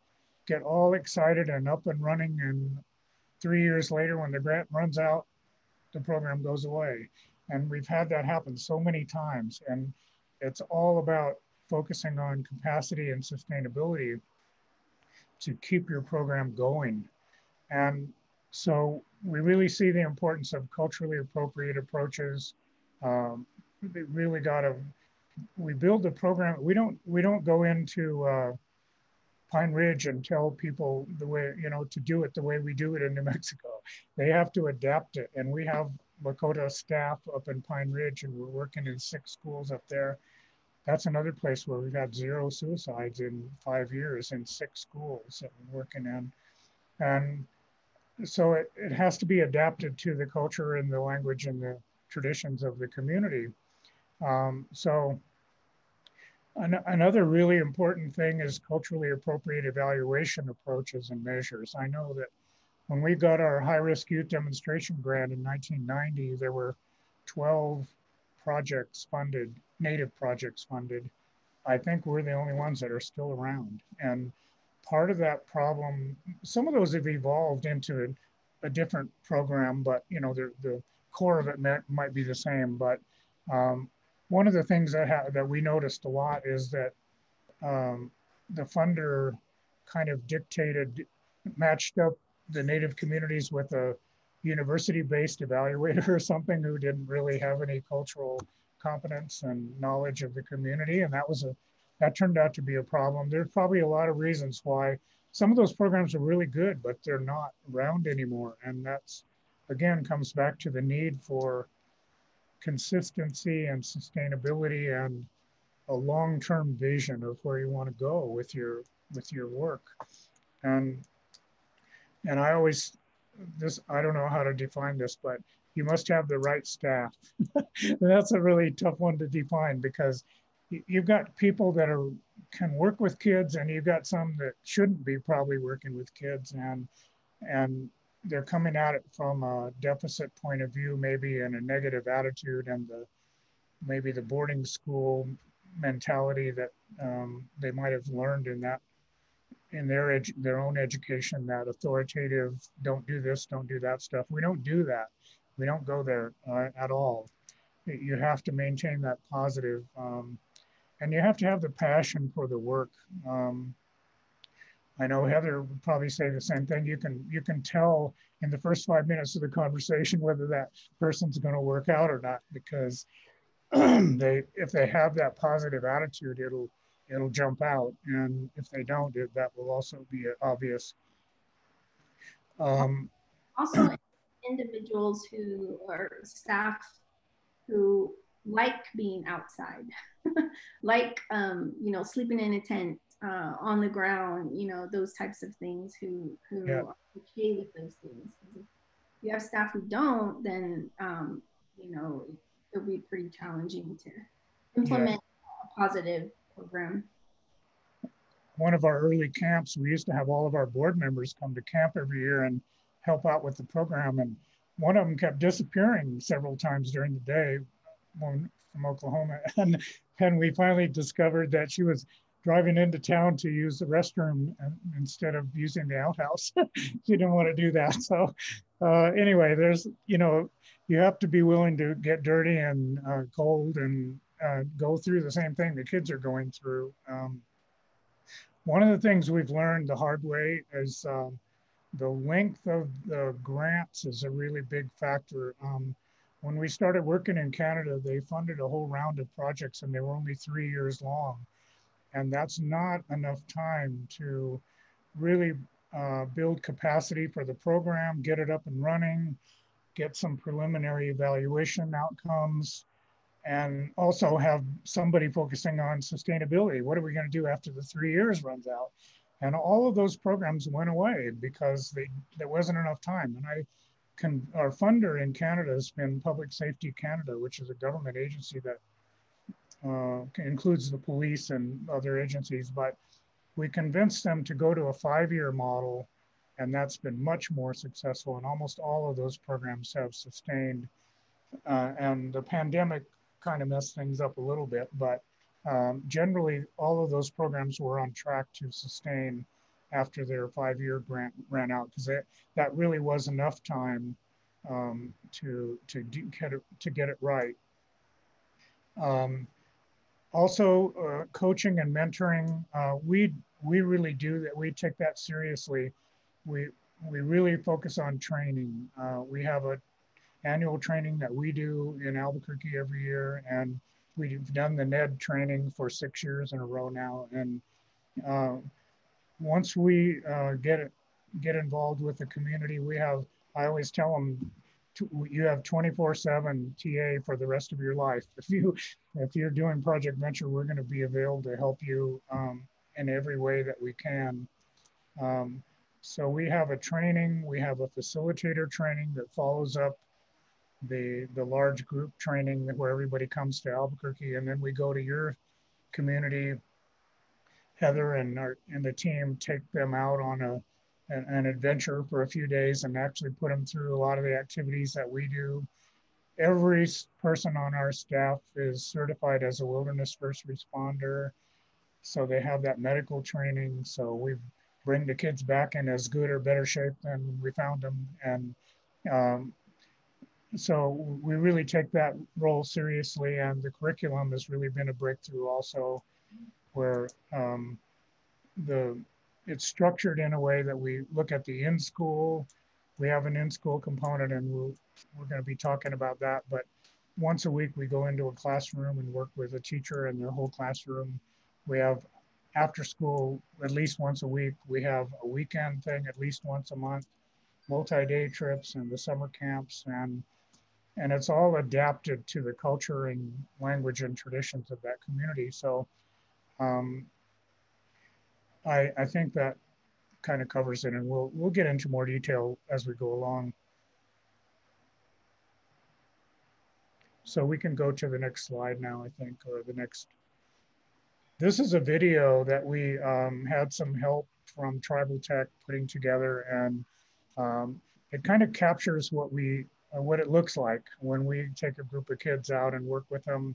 get all excited and up and running, and 3 years later when the grant runs out, the program goes away. And we've had that happen so many times. And it's all about focusing on capacity and sustainability to keep your program going. And so we really see the importance of culturally appropriate approaches. We really we build the program. We don't go into Pine Ridge and tell people the way, to do it the way we do it in New Mexico. They have to adapt it. And we have Lakota staff up in Pine Ridge, and we're working in 6 schools up there. That's another place where we've had 0 suicides in 5 years in 6 schools that we're working in. And so it has to be adapted to the culture and the language and the traditions of the community. So another really important thing is culturally appropriate evaluation approaches and measures. I know that when we got our high-risk youth demonstration grant in 1990, there were 12 projects funded, Native projects funded. I think we're the only ones that are still around. And part of that problem, some of those have evolved into a different program, but the core of it might be the same. But one of the things that we noticed a lot is that the funder kind of matched up the Native communities with a university-based evaluator or something who didn't really have any cultural competence and knowledge of the community. And that turned out to be a problem. There's probably a lot of reasons why some of those programs are really good, but they're not around anymore. And that's, again, comes back to the need for consistency and sustainability and a long-term vision of where you want to go with your work. And I don't know how to define this, but you must have the right staff. That's a really tough one to define, because you've got people that can work with kids, and you've got some that shouldn't be probably working with kids, and they're coming at it from a deficit point of view, maybe in a negative attitude, and maybe the boarding school mentality that they might have learned in their own education, that authoritative, don't do this, don't do that stuff. We don't do that. We don't go there at all. You have to maintain that positive, and you have to have the passion for the work. I know Heather would probably say the same thing. You can tell in the first 5 minutes of the conversation whether that person's going to work out or not, because if they have that positive attitude, it'll jump out, and if they don't, that will also be obvious. Also, individuals who are staff who like being outside, like you know, sleeping in a tent, on the ground, you know, those types of things, who Yeah. are okay with those things. If you have staff who don't, then you know, it'll be pretty challenging to implement a positive program. One of our early camps, we used to have all of our board members come to camp every year and help out with the program. And one of them kept disappearing several times during the day, one from Oklahoma. And we finally discovered that she was driving into town to use the restroom instead of using the outhouse. She didn't want to do that. So anyway, there's, you know, you have to be willing to get dirty and cold and go through the same thing the kids are going through. One of the things we've learned the hard way is the length of the grants is a really big factor. When we started working in Canada, they funded a whole round of projects and they were only 3 years long. And that's not enough time to really build capacity for the program, get it up and running, get some preliminary evaluation outcomes, and also have somebody focusing on sustainability. What are we going to do after the 3 years runs out? And all of those programs went away because there wasn't enough time. And our funder in Canada has been Public Safety Canada, which is a government agency that includes the police and other agencies. But we convinced them to go to a 5-year model, and that's been much more successful. And almost all of those programs have sustained. And the pandemic kind of messed things up a little bit, but generally all of those programs were on track to sustain after their 5-year grant ran out, because that really was enough time to get it right. Also, coaching and mentoring, we really do that. We take that seriously. We really focus on training. We have a annual training that we do in Albuquerque every year, and we've done the NED training for 6 years in a row now. And once we get involved with the community, I always tell them, you have 24/7 TA for the rest of your life. If you're doing Project Venture, we're going to be available to help you in every way that we can. So we have a training, we have a facilitator training that follows up the large group training where everybody comes to Albuquerque, and then we go to your community. Heather and the team take them out on an adventure for a few days and actually put them through a lot of the activities that we do. Every person on our staff is certified as a wilderness first responder, so they have that medical training. So we bring the kids back in as good or better shape than we found them. And so we really take that role seriously, and the curriculum has really been a breakthrough also, where it's structured in a way that we look at the in-school. We have an in-school component, and we're going to be talking about that. But once a week, we go into a classroom and work with a teacher and the whole classroom. We have after school at least once a week. We have a weekend thing at least once a month, multi-day trips and the summer camps, and it's all adapted to the culture and language and traditions of that community. So I think that kind of covers it, and we'll get into more detail as we go along. So we can go to the next slide now, I think, or the next. This is a video that we had some help from Tribal Tech putting together, and it kind of captures what it looks like when we take a group of kids out and work with them.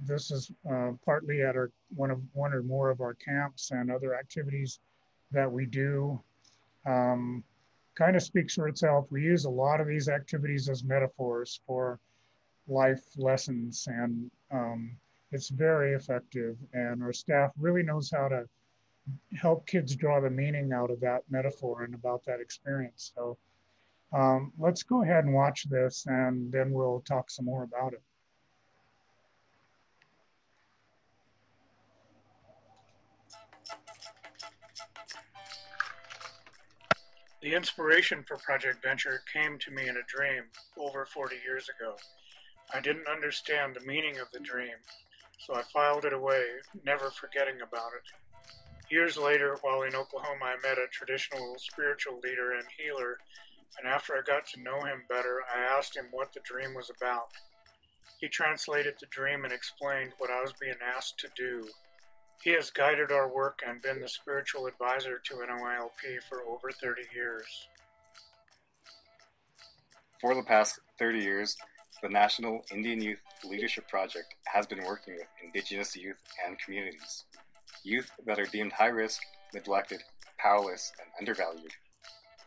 This is partly at one or more of our camps and other activities that we do. Kind of speaks for itself. We use a lot of these activities as metaphors for life lessons, and it's very effective, and our staff really knows how to help kids draw the meaning out of that metaphor and about that experience. So let's go ahead and watch this, and then we'll talk some more about it. The inspiration for Project Venture came to me in a dream over 40 years ago. I didn't understand the meaning of the dream, so I filed it away, never forgetting about it. Years later, while in Oklahoma, I met a traditional spiritual leader and healer, and after I got to know him better, I asked him what the dream was about. He translated the dream and explained what I was being asked to do. He has guided our work and been the spiritual advisor to NYLP for over 30 years. For the past 30 years, the National Indian Youth Leadership Project has been working with Indigenous youth and communities, youth that are deemed high risk, neglected, powerless, and undervalued.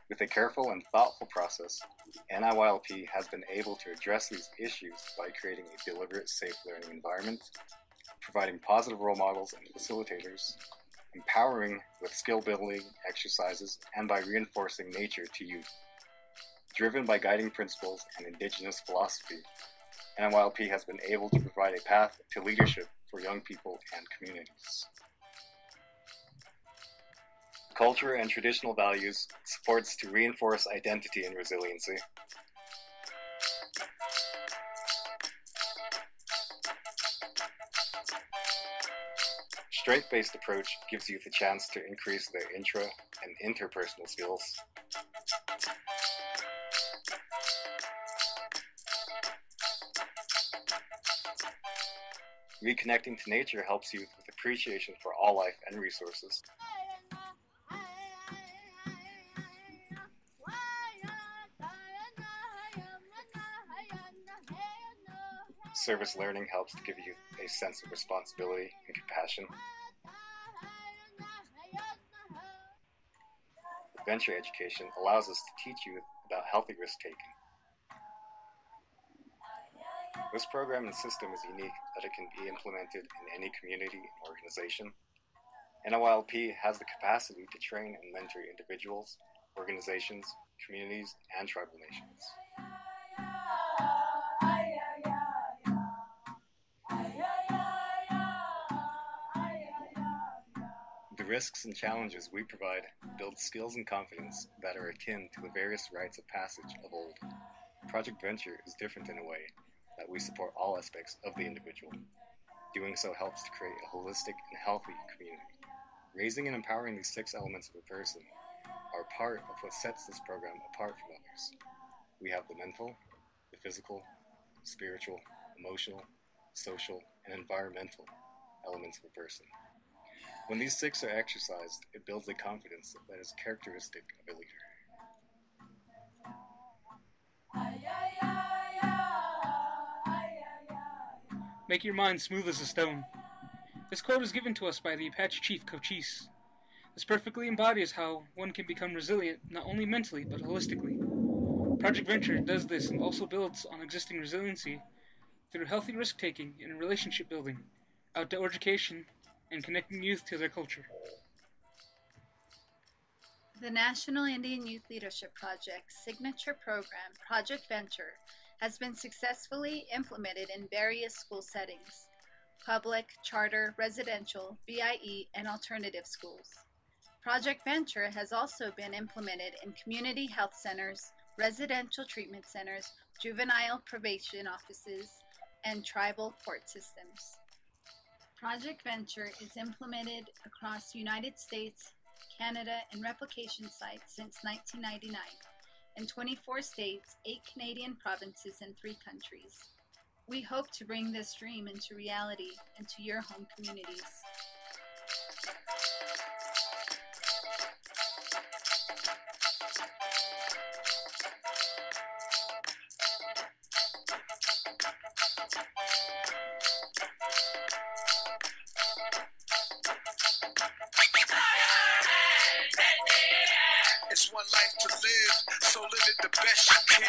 With a careful and thoughtful process, NYLP has been able to address these issues by creating a deliberate, safe learning environment, providing positive role models and facilitators, empowering with skill-building exercises, and by reinforcing nature to youth. Driven by guiding principles and Indigenous philosophy, NYLP has been able to provide a path to leadership for young people and communities. Culture and traditional values supports to reinforce identity and resiliency. Strength-based approach gives youth a chance to increase their intra- and interpersonal skills. Reconnecting to nature helps youth with appreciation for all life and resources. Service learning helps to give youth a sense of responsibility and compassion. Venture education allows us to teach youth about healthy risk-taking. This program and system is unique that it can be implemented in any community and organization. NYLP has the capacity to train and mentor individuals, organizations, communities, and tribal nations. The risks and challenges we provide build skills and confidence that are akin to the various rites of passage of old. Project Venture is different in a way that we support all aspects of the individual. Doing so helps to create a holistic and healthy community. Raising and empowering these 6 elements of a person are part of what sets this program apart from others. We have the mental, the physical, spiritual, emotional, social, and environmental elements of a person. When these 6 are exercised, it builds a confidence that is characteristic of a leader. Make your mind smooth as a stone. This quote is given to us by the Apache chief Cochise. This perfectly embodies how one can become resilient not only mentally but holistically. Project Venture does this and also builds on existing resiliency through healthy risk-taking and relationship building, outdoor education, and connecting youth to their culture. The National Indian Youth Leadership Project's signature program, Project Venture, has been successfully implemented in various school settings: public, charter, residential, BIE, and alternative schools. Project Venture has also been implemented in community health centers, residential treatment centers, juvenile probation offices, and tribal court systems. Project Venture is implemented across the United States, Canada, and replication sites since 1999, in 24 states, 8 Canadian provinces, and 3 countries. We hope to bring this dream into reality into your home communities. It's one life to live, so live it the best you can.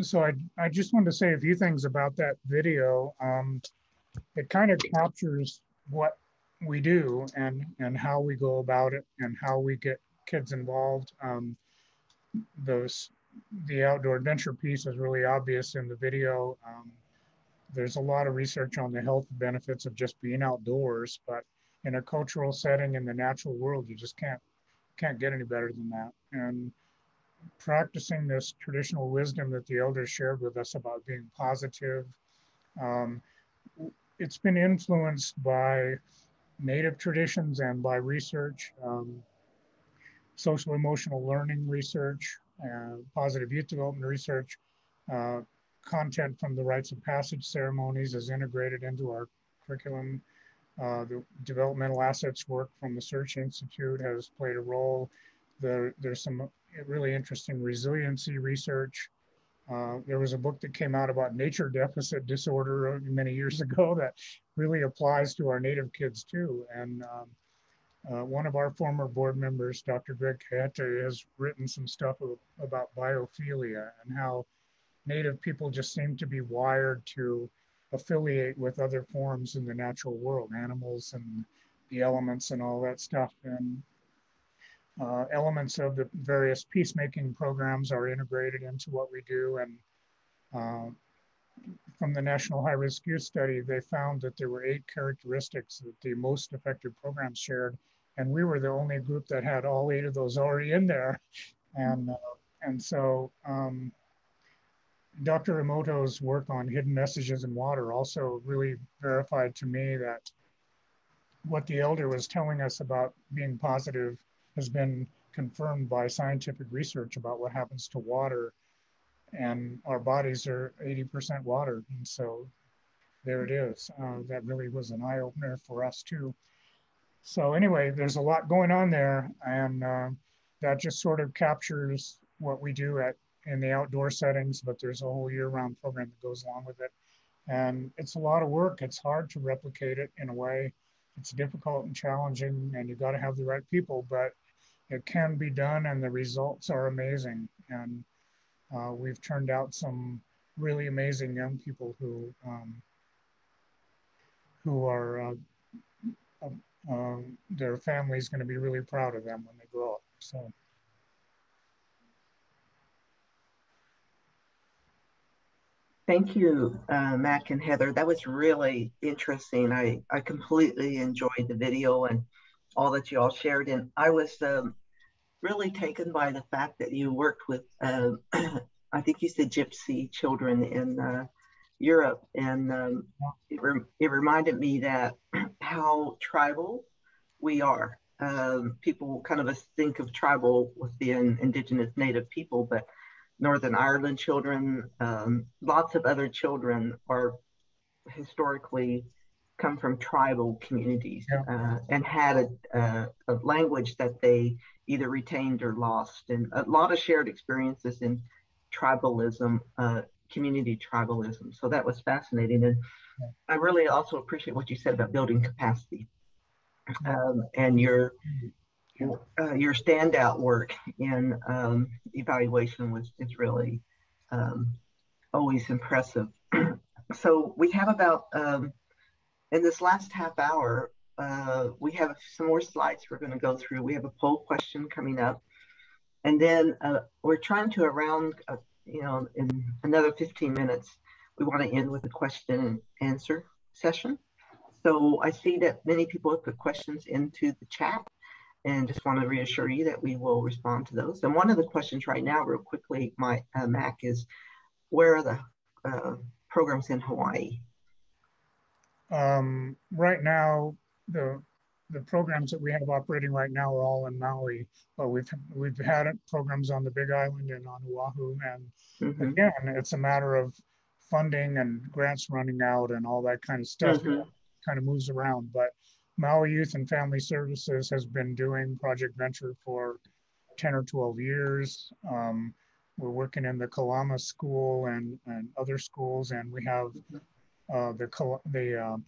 so I just wanted to say a few things about that video. It kind of captures what we do and how we go about it and how we get kids involved. The outdoor adventure piece is really obvious in the video. There's a lot of research on the health benefits of just being outdoors, but in a cultural setting in the natural world, you just can't get any better than that. And practicing this traditional wisdom that the elders shared with us about being positive, it's been influenced by native traditions and by research, social emotional learning research, positive youth development research, content from the rites of passage ceremonies is integrated into our curriculum. The developmental assets work from the Search Institute has played a role. There's some really interesting resiliency research. There was a book that came out about nature deficit disorder many years ago that really applies to our Native kids too. And one of our former board members, Dr. Greg Cayete, has written some stuff about biophilia and how Native people just seem to be wired to affiliate with other forms in the natural world, animals and the elements and all that stuff. And elements of the various peacemaking programs are integrated into what we do. And from the National High Risk Youth Study, they found that there were 8 characteristics that the most effective programs shared. And we were the only group that had all 8 of those already in there. And so Dr. Emoto's work on hidden messages in water also really verified to me that what the elder was telling us about being positive has been confirmed by scientific research about what happens to water. And our bodies are 80% water. And so there it is. That really was an eye opener for us too. So anyway, there's a lot going on there. And that just sort of captures what we do in the outdoor settings, but there's a whole year-round program that goes along with it. And it's a lot of work. It's hard to replicate it in a way. It's difficult and challenging, and you've got to have the right people, but it can be done, and the results are amazing. And we've turned out some really amazing young people who are, their family's going to be really proud of them when they grow up. So. Thank you, Mac and Heather. That was really interesting. I completely enjoyed the video and all that you all shared. And I was really taken by the fact that you worked with, I think you said gypsy children in Europe. And it reminded me that how tribal we are. People kind of think of tribal with being indigenous native people, but Northern Ireland children, lots of other children are historically come from tribal communities, and had a language that they either retained or lost, and a lot of shared experiences in tribalism, community tribalism. So that was fascinating. And I really also appreciate what you said about building capacity, and your standout work in evaluation is really always impressive. So we have about, in this last half hour, we have some more slides we're going to go through. We have a poll question coming up. And then we're trying to in another 15 minutes, we want to end with a question and answer session. So I see that many people have put questions into the chat, and just want to reassure you that we will respond to those. And one of the questions right now, real quickly, Mac, is where are the programs in Hawaii? Right now, the programs that we have operating right now are all in Maui, but we've had programs on the Big Island and on Oahu. And again, it's a matter of funding and grants running out and all that kind of stuff. Kind of moves around, but Maui Youth and Family Services has been doing Project Venture for 10 or 12 years. We're working in the Kalama School and other schools, and we have the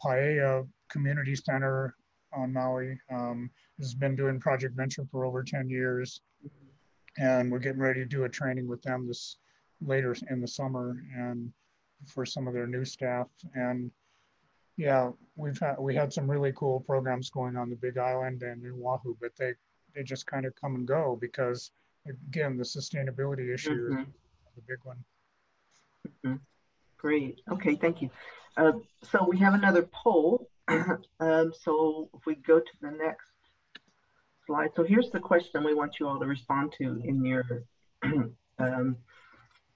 Paea Community Center on Maui has been doing Project Venture for over 10 years. And we're getting ready to do a training with them later in the summer and for some of their new staff. And yeah, we had some really cool programs going on the Big Island and in Oahu, but they just kind of come and go because, again, the sustainability issue is the big one. Great. Okay, thank you. So we have another poll. So if we go to the next slide. So here's the question we want you all to respond to in your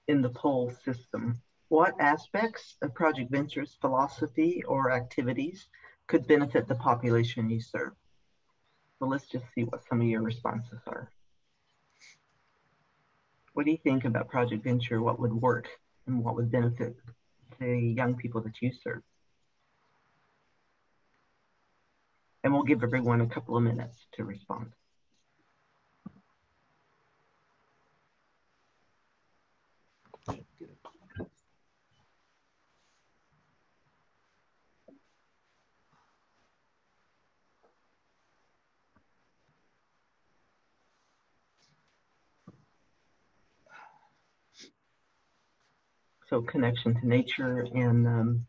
in the poll system. What aspects of Project Venture's philosophy or activities could benefit the population you serve? So let's just see what some of your responses are. What do you think about Project Venture? What would work and what would benefit the young people that you serve? And we'll give everyone a couple of minutes to respond. So connection to nature and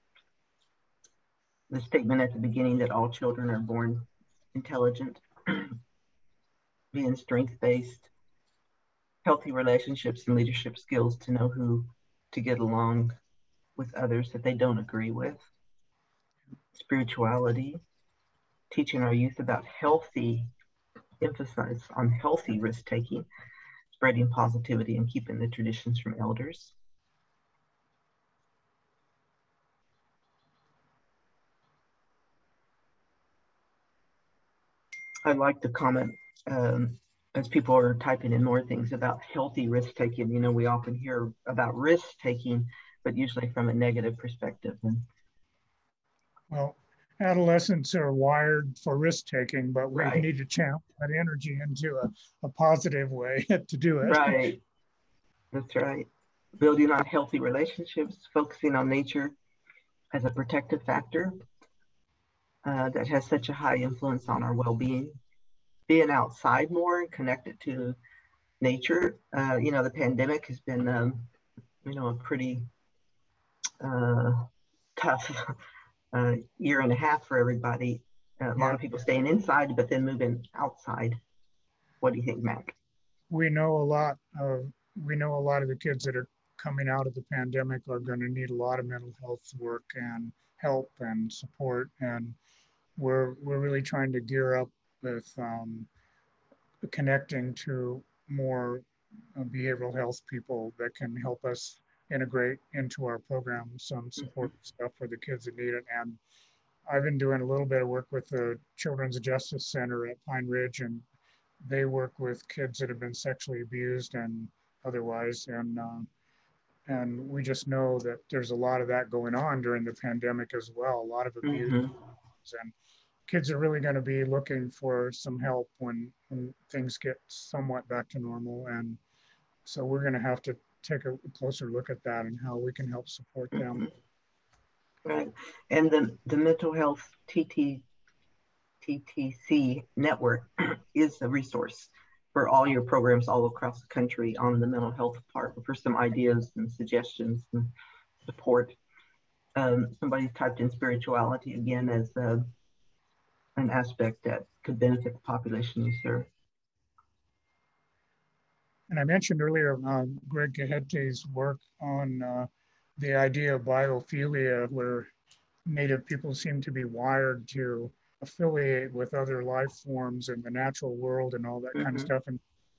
the statement at the beginning that all children are born intelligent, being strength-based, healthy relationships and leadership skills to know who to get along with others that they don't agree with, spirituality, teaching our youth about healthy, emphasis on healthy risk-taking, spreading positivity and keeping the traditions from elders. I'd like to comment as people are typing in more things about healthy risk-taking. You know, we often hear about risk-taking, but usually from a negative perspective. Well, adolescents are wired for risk-taking, but we Right. need to channel that energy into a positive way to do it. Right. That's right. Building on healthy relationships, focusing on nature as a protective factor that has such a high influence on our well-being. Being outside more and connected to nature. You know, the pandemic has been, you know, a pretty tough year and a half for everybody. A lot of people staying inside, but then moving outside. What do you think, Mac? We know a lot of the kids that are coming out of the pandemic are going to need a lot of mental health work and help and support, and we're really trying to gear up with connecting to more behavioral health people that can help us integrate into our program some support stuff for the kids that need it. And I've been doing a little bit of work with the Children's Justice Center at Pine Ridge, and they work with kids that have been sexually abused and otherwise. And we just know that there's a lot of that going on during the pandemic as well, a lot of abuse. And kids are really going to be looking for some help when things get somewhat back to normal. And so we're going to have to take a closer look at that and how we can help support them. Right. And the mental health TTC network is a resource for all your programs all across the country on the mental health part for some ideas and suggestions and support. Somebody typed in spirituality again as an aspect that could benefit the population you serve. And I mentioned earlier Greg Cahette's work on the idea of biophilia, where Native people seem to be wired to affiliate with other life forms in the natural world and all that kind of stuff. And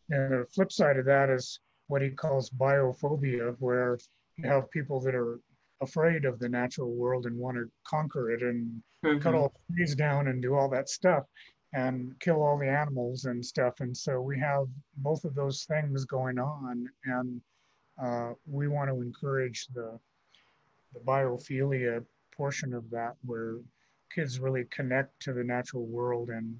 the flip side of that is what he calls biophobia, where you have people that are afraid of the natural world and want to conquer it and cut all the trees down and do all that stuff and kill all the animals and stuff. And so we have both of those things going on, and we want to encourage the biophilia portion of that, where kids really connect to the natural world and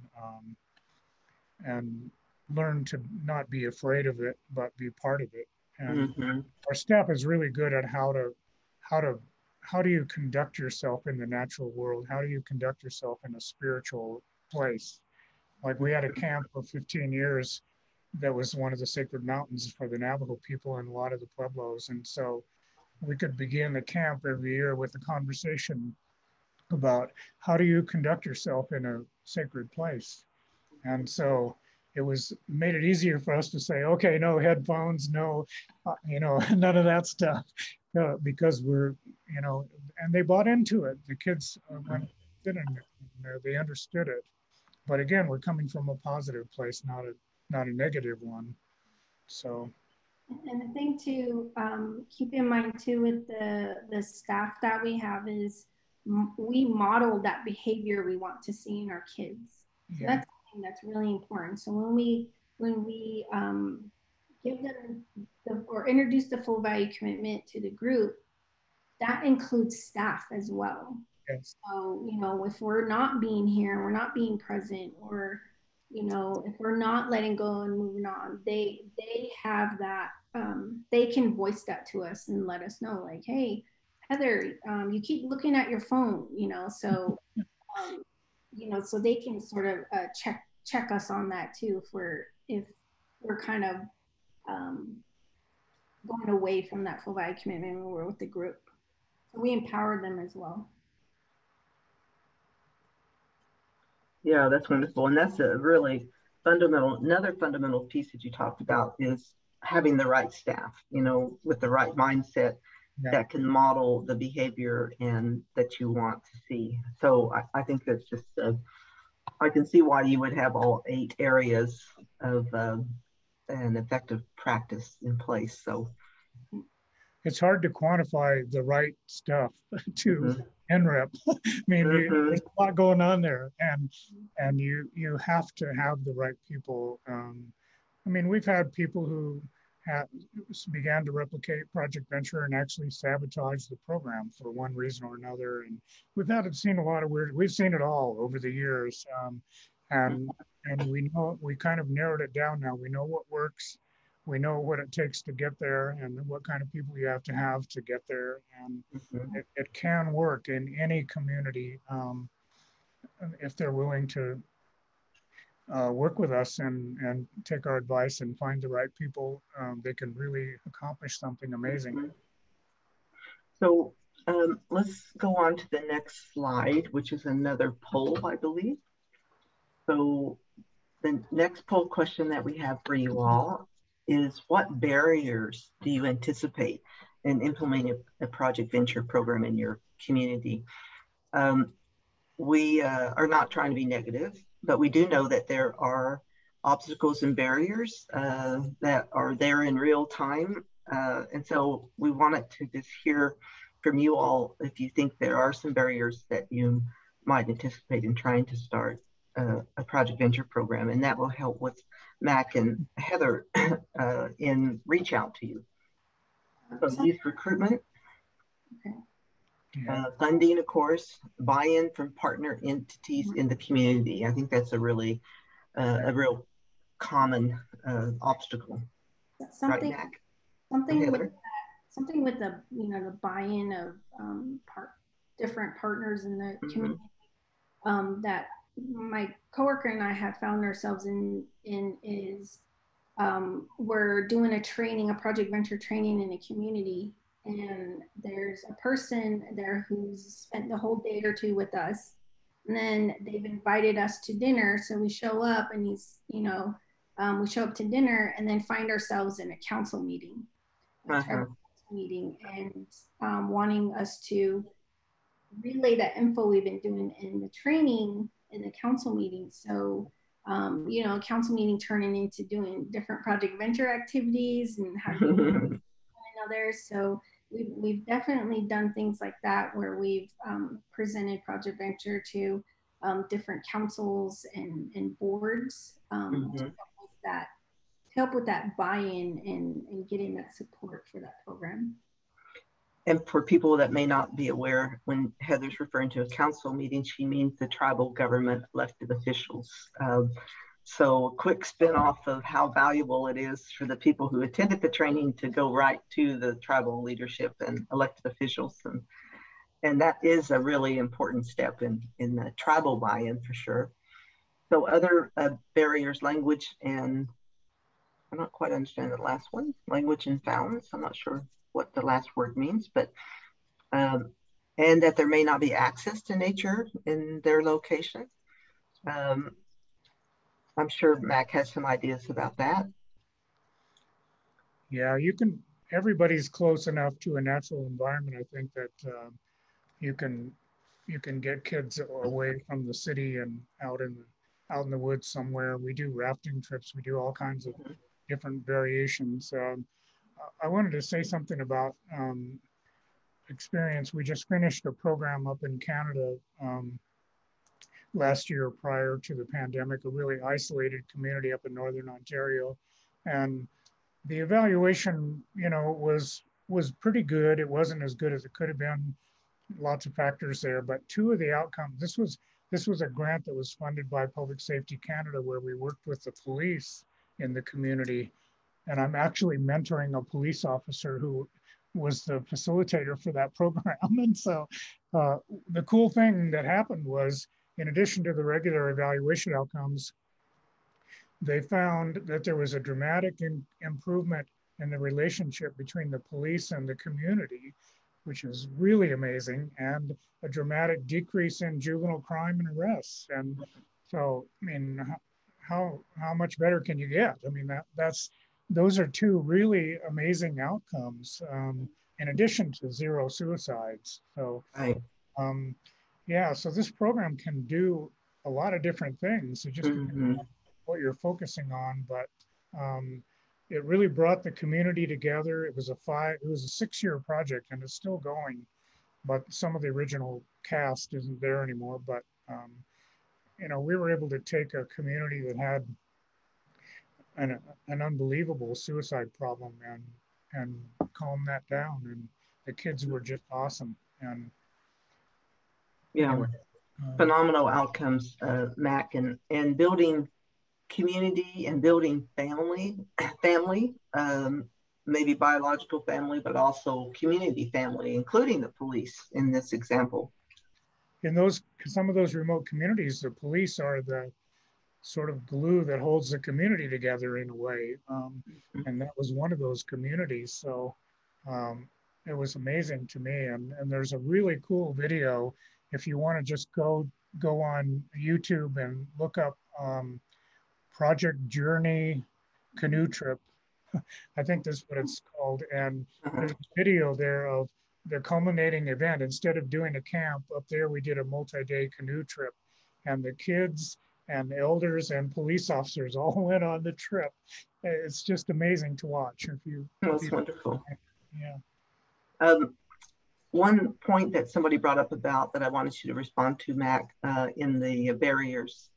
learn to not be afraid of it, but be part of it. And our staff is really good at how do you conduct yourself in the natural world? How do you conduct yourself in a spiritual place? Like we had a camp for 15 years that was one of the sacred mountains for the Navajo people and a lot of the Pueblos. And so we could begin the camp every year with a conversation about how do you conduct yourself in a sacred place. And so it made it easier for us to say, okay, no headphones, no, none of that stuff, because we're, and they bought into it. The kids went in there, they understood it. But again, we're coming from a positive place, not a negative one. So. And the thing to keep in mind too with the staff that we have is we model that behavior we want to see in our kids. So that's something that's really important. So when we give them or introduce the full value commitment to the group, that includes staff as well. Yes. So, if we're not being here, we're not being present, or, if we're not letting go and moving on, they have that, they can voice that to us and let us know, like, hey, Heather, you keep looking at your phone, so, so they can sort of check us on that too, if we're kind of going away from that full value commitment when we're with the group. So we empower them as well. Yeah, that's wonderful. And that's a really another fundamental piece that you talked about is having the right staff, with the right mindset that can model the behavior and that you want to see. So I think that's just, I can see why you would have all 8 areas of an effective practice in place. So it's hard to quantify the right stuff to NREP. I mean, there's a lot going on there, and you have to have the right people. I mean, we've had people who began to replicate Project Venture and actually sabotage the program for one reason or another. And we've seen a lot of we've seen it all over the years. And we kind of narrowed it down now. We know what works. We know what it takes to get there and what kind of people you have to get there. And it can work in any community if they're willing to work with us and take our advice and find the right people. They can really accomplish something amazing. So let's go on to the next slide, which is another poll, I believe. So the next poll question that we have for you all is, what barriers do you anticipate in implementing a Project Venture program in your community? We are not trying to be negative, but we do know that there are obstacles and barriers that are there in real time. And so we wanted to just hear from you all if you think there are some barriers that you might anticipate in trying to start a Project Venture program, and that will help with Mac and Heather in reach out to you. So youth recruitment, funding, of course, buy-in from partner entities in the community. I think that's a real common obstacle. Something, right, Mac? something with the the buy-in of different partners in the community that my coworker and I have found ourselves in is we're doing a Project Venture training in a community, and there's a person there who's spent the whole day or 2 with us, and then they've invited us to dinner. So we show up, and we show up to dinner, and then find ourselves in a council meeting, and wanting us to relay that info we've been doing in the training in the council meeting. So, council meeting turning into doing different Project Venture activities and having one another. So we've definitely done things like that where we've presented Project Venture to different councils and boards to help with that buy-in and getting that support for that program. And for people that may not be aware, when Heather's referring to a council meeting, she means the tribal government elected officials. So a quick spin-off of how valuable it is for the people who attended the training to go right to the tribal leadership and elected officials. And that is a really important step in the tribal buy-in for sure. So other barriers, language and I don't quite understand the last one, language and founds. I'm not sure what the last word means, but and that there may not be access to nature in their location. I'm sure Mac has some ideas about that. Yeah, everybody's close enough to a natural environment. I think that you can get kids away from the city and out in the woods somewhere. We do rafting trips. We do all kinds of different variations. I wanted to say something about experience. We just finished a program up in Canada last year prior to the pandemic, a really isolated community up in Northern Ontario. And the evaluation, was pretty good. It wasn't as good as it could have been. Lots of factors there, but two of the outcomes, this was a grant that was funded by Public Safety Canada, where we worked with the police in the community. And I'm actually mentoring a police officer who was the facilitator for that program. And so the cool thing that happened was, in addition to the regular evaluation outcomes, they found that there was a dramatic improvement in the relationship between the police and the community, which is really amazing, and a dramatic decrease in juvenile crime and arrests. And so, I mean, how much better can you get? I mean, those are two really amazing outcomes, in addition to zero suicides. So, right. Yeah, so this program can do a lot of different things. It just depends on what you're focusing on, but it really brought the community together. It was a 6-year project, and it's still going, but some of the original cast isn't there anymore. But we were able to take a community that had an unbelievable suicide problem and calm that down, and the kids were just awesome. And yeah, anyway, phenomenal outcomes, Mac, and building community and building family, maybe biological family, but also community family, including the police in this example. In some of those remote communities, the police are the sort of glue that holds the community together in a way. And that was one of those communities. So it was amazing to me. And there's a really cool video. If you want to just go on YouTube and look up Project Journey Canoe Trip, I think that's what it's called. And there's a video there of the culminating event. Instead of doing a camp up there, we did a multi-day canoe trip, and the kids and elders and police officers all went on the trip. It's just amazing to watch. That's wonderful. Yeah. One point that somebody brought up about that I wanted you to respond to, Mac, in the barriers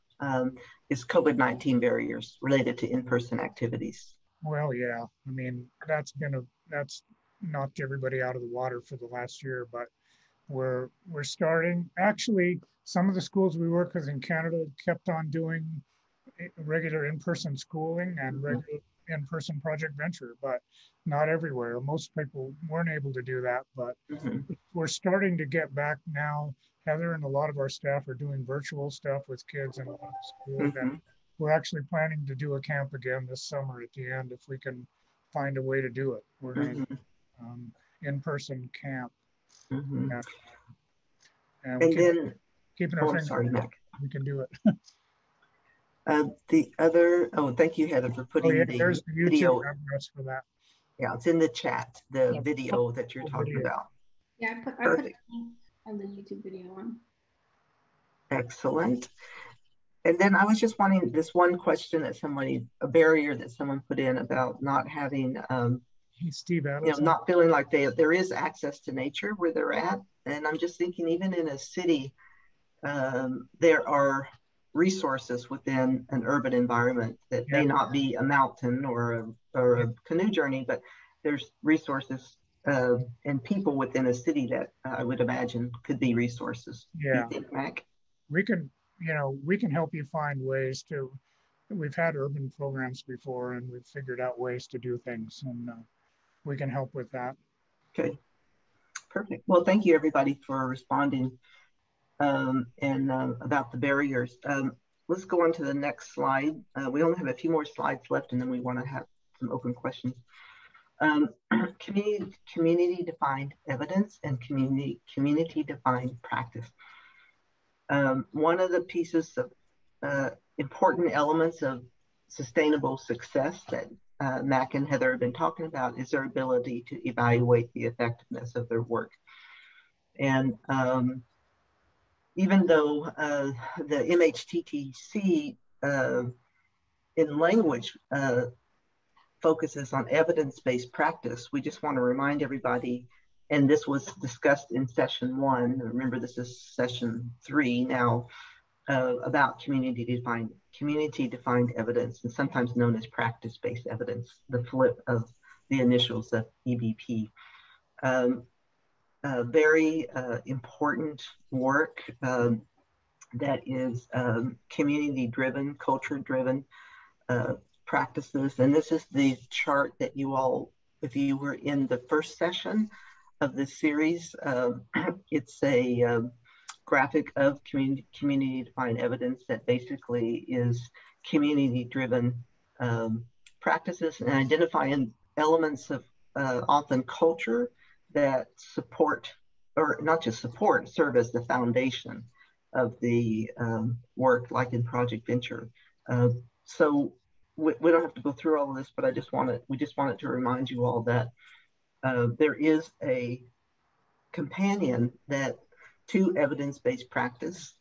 is COVID-19 barriers related to in-person activities. Well, yeah, I mean, that's knocked everybody out of the water for the last year, but we're starting. Actually, some of the schools we work with in Canada kept on doing regular in-person schooling and regular in-person project venture, but not everywhere. Most people weren't able to do that, but we're starting to get back now. Heather and a lot of our staff are doing virtual stuff with kids in a lot of schools, and we're actually planning to do a camp again this summer at the end if we can find a way to do it. We're going to in-person camp. And then keeping our fingers crossed we can do it. The other, thank you, Heather, for putting there's the YouTube video address for that. Yeah, it's in the chat, the video that you're talking about. Yeah, I put the YouTube video on. Excellent. And then I was just wanting this one question that a barrier that someone put in about not having, Steve Adams, not feeling like there is access to nature where they're at. And I'm just thinking, even in a city, there are resources within an urban environment that may not be a mountain or a canoe journey, but there's resources and people within a city that I would imagine could be resources. Yeah, you think, Mac? We can help you find ways to. We've had urban programs before, and we've figured out ways to do things, and we can help with that. Okay, perfect. Well, thank you everybody for responding and about the barriers. Let's go on to the next slide. We only have a few more slides left, and then we want to some open questions. Community-defined evidence and community-defined practice. One of the pieces of important elements of sustainable success that Mac and Heather have been talking about is their ability to evaluate the effectiveness of their work. And even though the MHTTC in language focuses on evidence-based practice, we just want to remind everybody, and this was discussed in session 1, remember this is session 3 now, about community-defined evidence, and sometimes known as practice-based evidence, the flip of the initials of EBP. Very important work that is community-driven, culture-driven practices. And this is the chart that you all, if you were in the first session of this series, it's a graphic of community-defined evidence that basically is community-driven practices and identifying elements of often culture that support, or not just support, serve as the foundation of the work, like in Project Venture. So we don't have to go through all of this, but we just wanted to remind you all that there is a companion to evidence-based practice.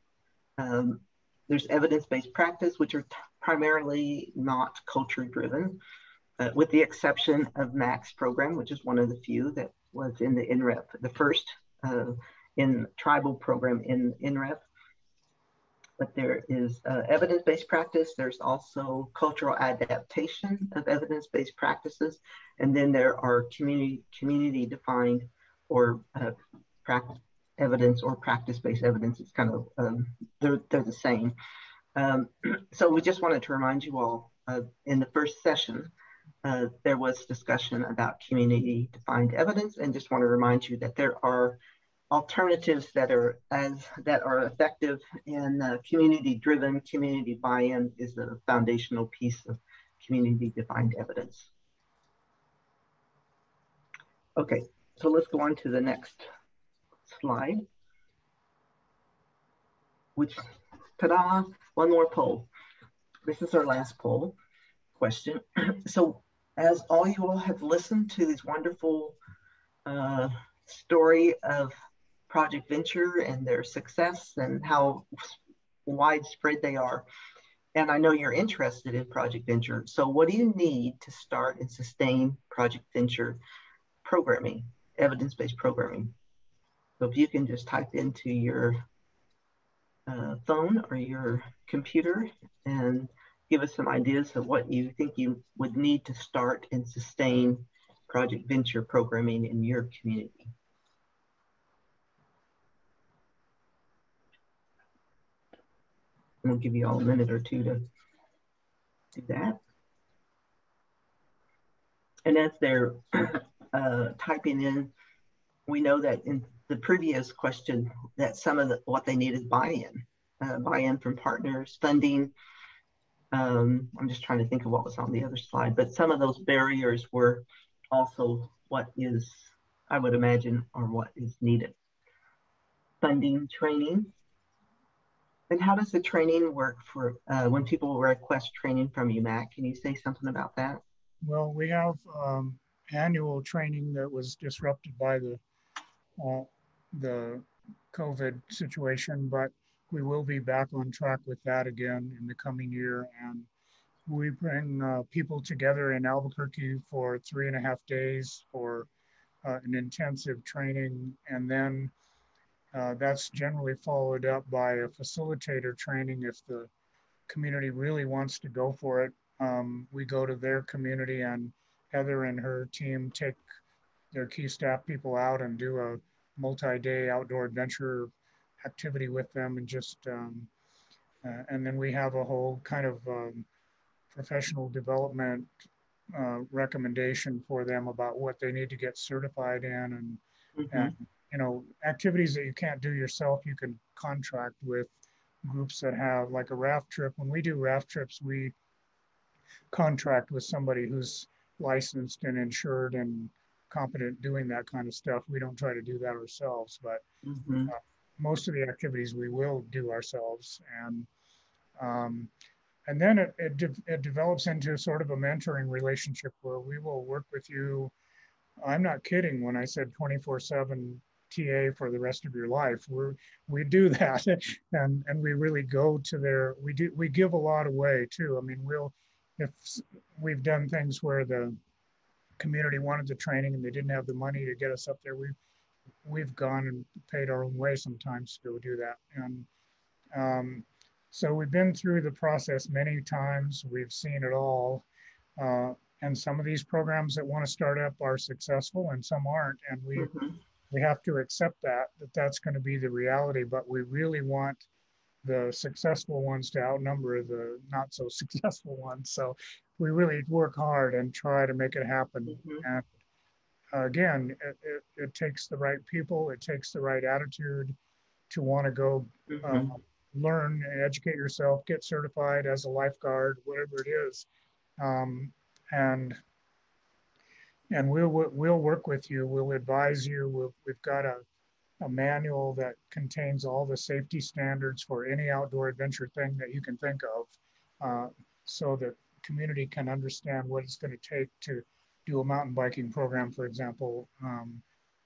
There's evidence-based practice, which are primarily not culture-driven, with the exception of Mac's program, which is one of the few that was in the NREP, the first in tribal program in NREP. But there is evidence-based practice. There's also cultural adaptation of evidence-based practices. And then there are community-defined or evidence or practice-based evidence. It's kind of, they're the same. So we just wanted to remind you all, in the first session, there was discussion about community-defined evidence, and just want to remind you that there are alternatives that are effective, and community-driven, community buy-in is the foundational piece of community-defined evidence. Okay, so let's go on to the next slide, which, ta-da, one more poll. This is our last poll question. So as all you all have listened to this wonderful story of Project Venture and their success and how widespread they are, and I know you're interested in Project Venture, so what do you need to start and sustain Project Venture programming, evidence-based programming? So if you can just type into your phone or your computer and give us some ideas of what you think you would need to start and sustain Project Venture programming in your community. And we'll give you all a minute or two to do that. And as they're typing in, we know that in the previous question that some of what they need is buy-in from partners, funding. I'm just trying to think of what was on the other slide, but some of those barriers were also what is, I would imagine, or what is needed. Funding, training. And how does the training work for when people request training from you, Mac? Can you say something about that? Well, we have annual training that was disrupted by the COVID situation, but we will be back on track with that again in the coming year. And we bring people together in Albuquerque for 3.5 days for an intensive training. And then that's generally followed up by a facilitator training if the community really wants to go for it. We go to their community, and Heather and her team take their key staff people out and do a multi-day outdoor adventure activity with them, and just and then we have a whole kind of professional development recommendation for them about what they need to get certified in, and you know, activities that you can't do yourself, you can contract with groups that have, like a raft trip. When we do raft trips, we contract with somebody who's licensed and insured and competent doing that kind of stuff. We don't try to do that ourselves, but most of the activities we will do ourselves. And then it develops into sort of a mentoring relationship where we will work with you. I'm not kidding when I said 24/7 TA for the rest of your life. We do that, and we really go to we give a lot away too. I mean, if we've done things where the community wanted the training and they didn't have the money to get us up there, we've gone and paid our own way sometimes to go do that. And so we've been through the process many times. We've seen it all. And some of these programs that want to start up are successful and some aren't. And we have to accept that's going to be the reality, but we really want the successful ones to outnumber the not so successful ones. So we really work hard and try to make it happen. And again, it takes the right people, it takes the right attitude to want to go learn and educate yourself, get certified as a lifeguard, whatever it is. And we'll work with you, we'll advise you. We've got a manual that contains all the safety standards for any outdoor adventure thing that you can think of, so that community can understand what it's going to take to do a mountain biking program, for example.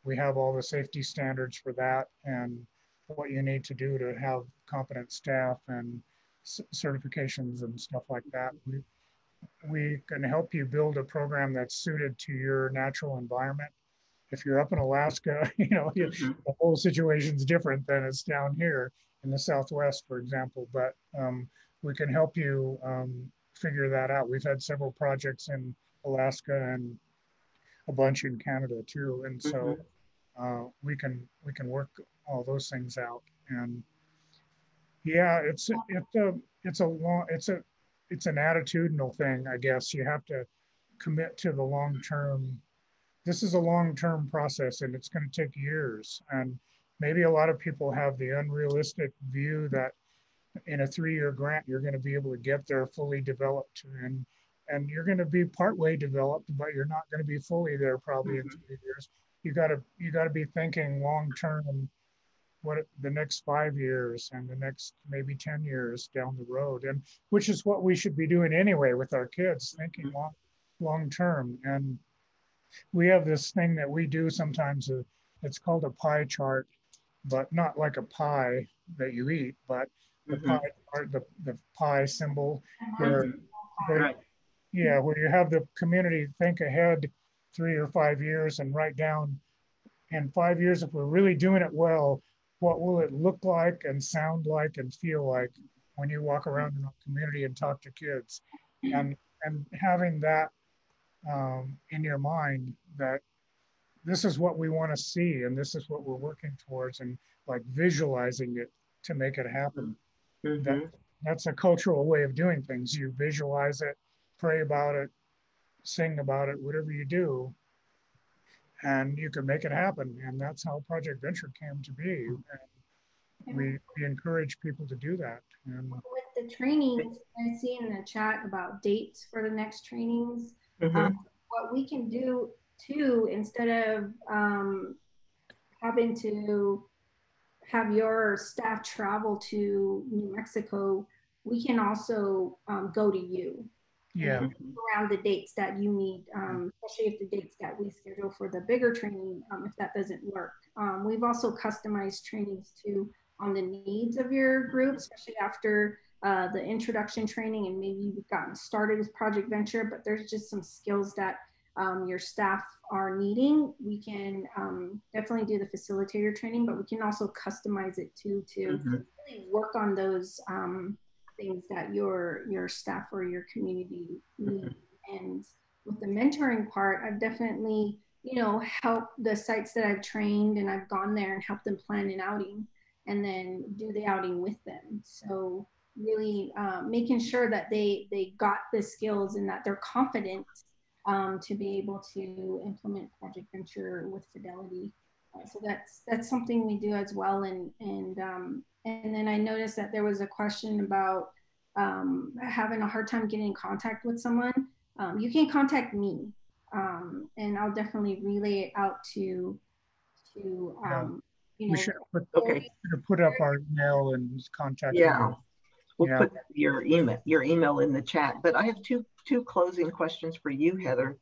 We have all the safety standards for that and what you need to do to have competent staff and certifications and stuff like that. We can help you build a program that's suited to your natural environment. If you're up in Alaska, the whole situation's different than it's down here in the Southwest, for example, but we can help you figure that out. We've had several projects in Alaska and a bunch in Canada too. And so we can work all those things out. And yeah, it's an attitudinal thing, I guess. You have to commit to the long-term. This is a long-term process and it's going to take years. And maybe a lot of people have the unrealistic view that in a 3-year grant, you're going to be able to get there fully developed, and you're going to be partway developed, but you're not going to be fully there probably in 3 years. You got to be thinking long-term, the next 5 years and the next maybe 10 years down the road, and which is what we should be doing anyway with our kids, thinking long-term. And we have this thing that we do sometimes, it's called a pie chart, but not like a pie that you eat, but the pie chart, the pie symbol, where you have the community think ahead 3 or 5 years and write down, in 5 years, if we're really doing it well, what will it look like and sound like and feel like when you walk around in our community and talk to kids, and having that in your mind, that this is what we want to see and this is what we're working towards, and like visualizing it to make it happen. That's a cultural way of doing things. You visualize it, pray about it, sing about it, whatever you do, and you can make it happen. And that's how Project Venture came to be. And we encourage people to do that. And with the trainings, I see in the chat about dates for the next trainings. What we can do too, instead of having to have your staff travel to New Mexico, we can also go to you. Around the dates that you need, especially if the dates that we schedule for the bigger training, if that doesn't work. We've also customized trainings too on the needs of your group, especially after the introduction training, and maybe you've gotten started with Project Venture, but there's just some skills that your staff are needing. We can definitely do the facilitator training, but we can also customize it too to really work on those things that your staff or your community need. And with the mentoring part, I've definitely, helped the sites that I've trained, and I've gone there and helped them plan an outing and then do the outing with them. So really making sure that they got the skills and that they're confident to be able to implement Project Venture with fidelity. So that's something we do as well. And then I noticed that there was a question about having a hard time getting in contact with someone. You can contact me. And I'll definitely relay it out to Yeah. you We know, should put, Okay. put up our email and contact. Yeah. We'll Yeah. put your email in the chat. But I have two closing questions for you, Heather.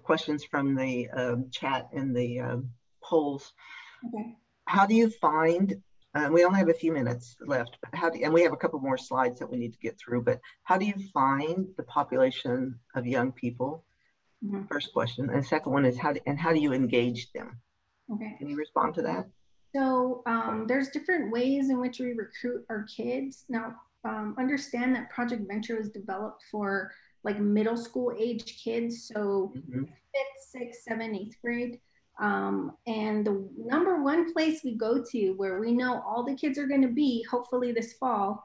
Questions from the chat and the polls. Okay. How do you find? We only have a few minutes left. And we have a couple more slides that we need to get through. But how do you find the population of young people? First question. And the second one is how do you engage them? Okay. Can you respond to that? So there's different ways in which we recruit our kids. Now, understand that Project Venture was developed for like middle school age kids, so 5th, 6th, 7th, 8th grade. And the number one place we go to where we know all the kids are going to be, hopefully this fall,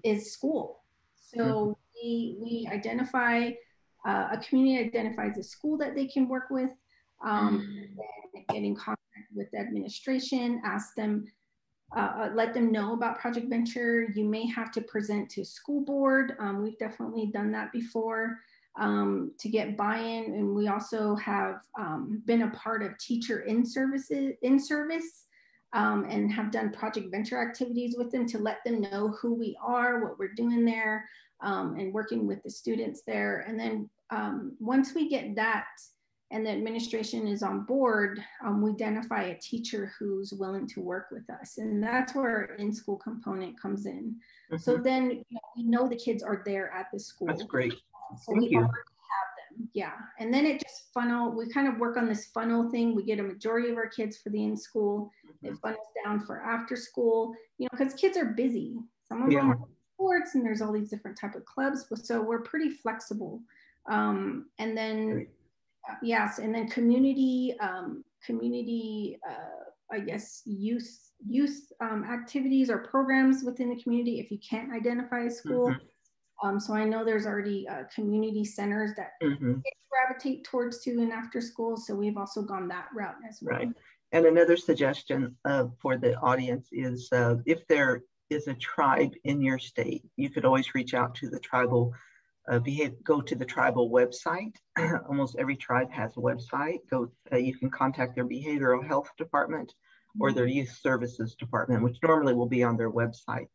is school. So we identify, a community identifies a school that they can work with, then get in contact with the administration, ask them, let them know about Project Venture. You may have to present to school board. We've definitely done that before to get buy-in. And we also have been a part of teacher in service and have done Project Venture activities with them to let them know who we are, what we're doing there, and working with the students there. And then once we get that, and the administration is on board, we identify a teacher who's willing to work with us. And that's where our in-school component comes in. So then we know the kids are there at the school. That's great. So Thank we you. already have them. Yeah. And then it just we kind of work on this funnel thing. We get a majority of our kids for the in-school. It funnels down for after school, because kids are busy. Some of them are sports and there's all these different type of clubs. So we're pretty flexible. And then yes, and then community, I guess, youth activities or programs within the community if you can't identify a school. So I know there's already community centers that gravitate towards to and after school. So we've also gone that route as well. Right. And another suggestion for the audience is if there is a tribe in your state, you could always reach out to the tribal go to the tribal website. Almost every tribe has a website. You can contact their behavioral health department or their youth services department, which normally will be on their website.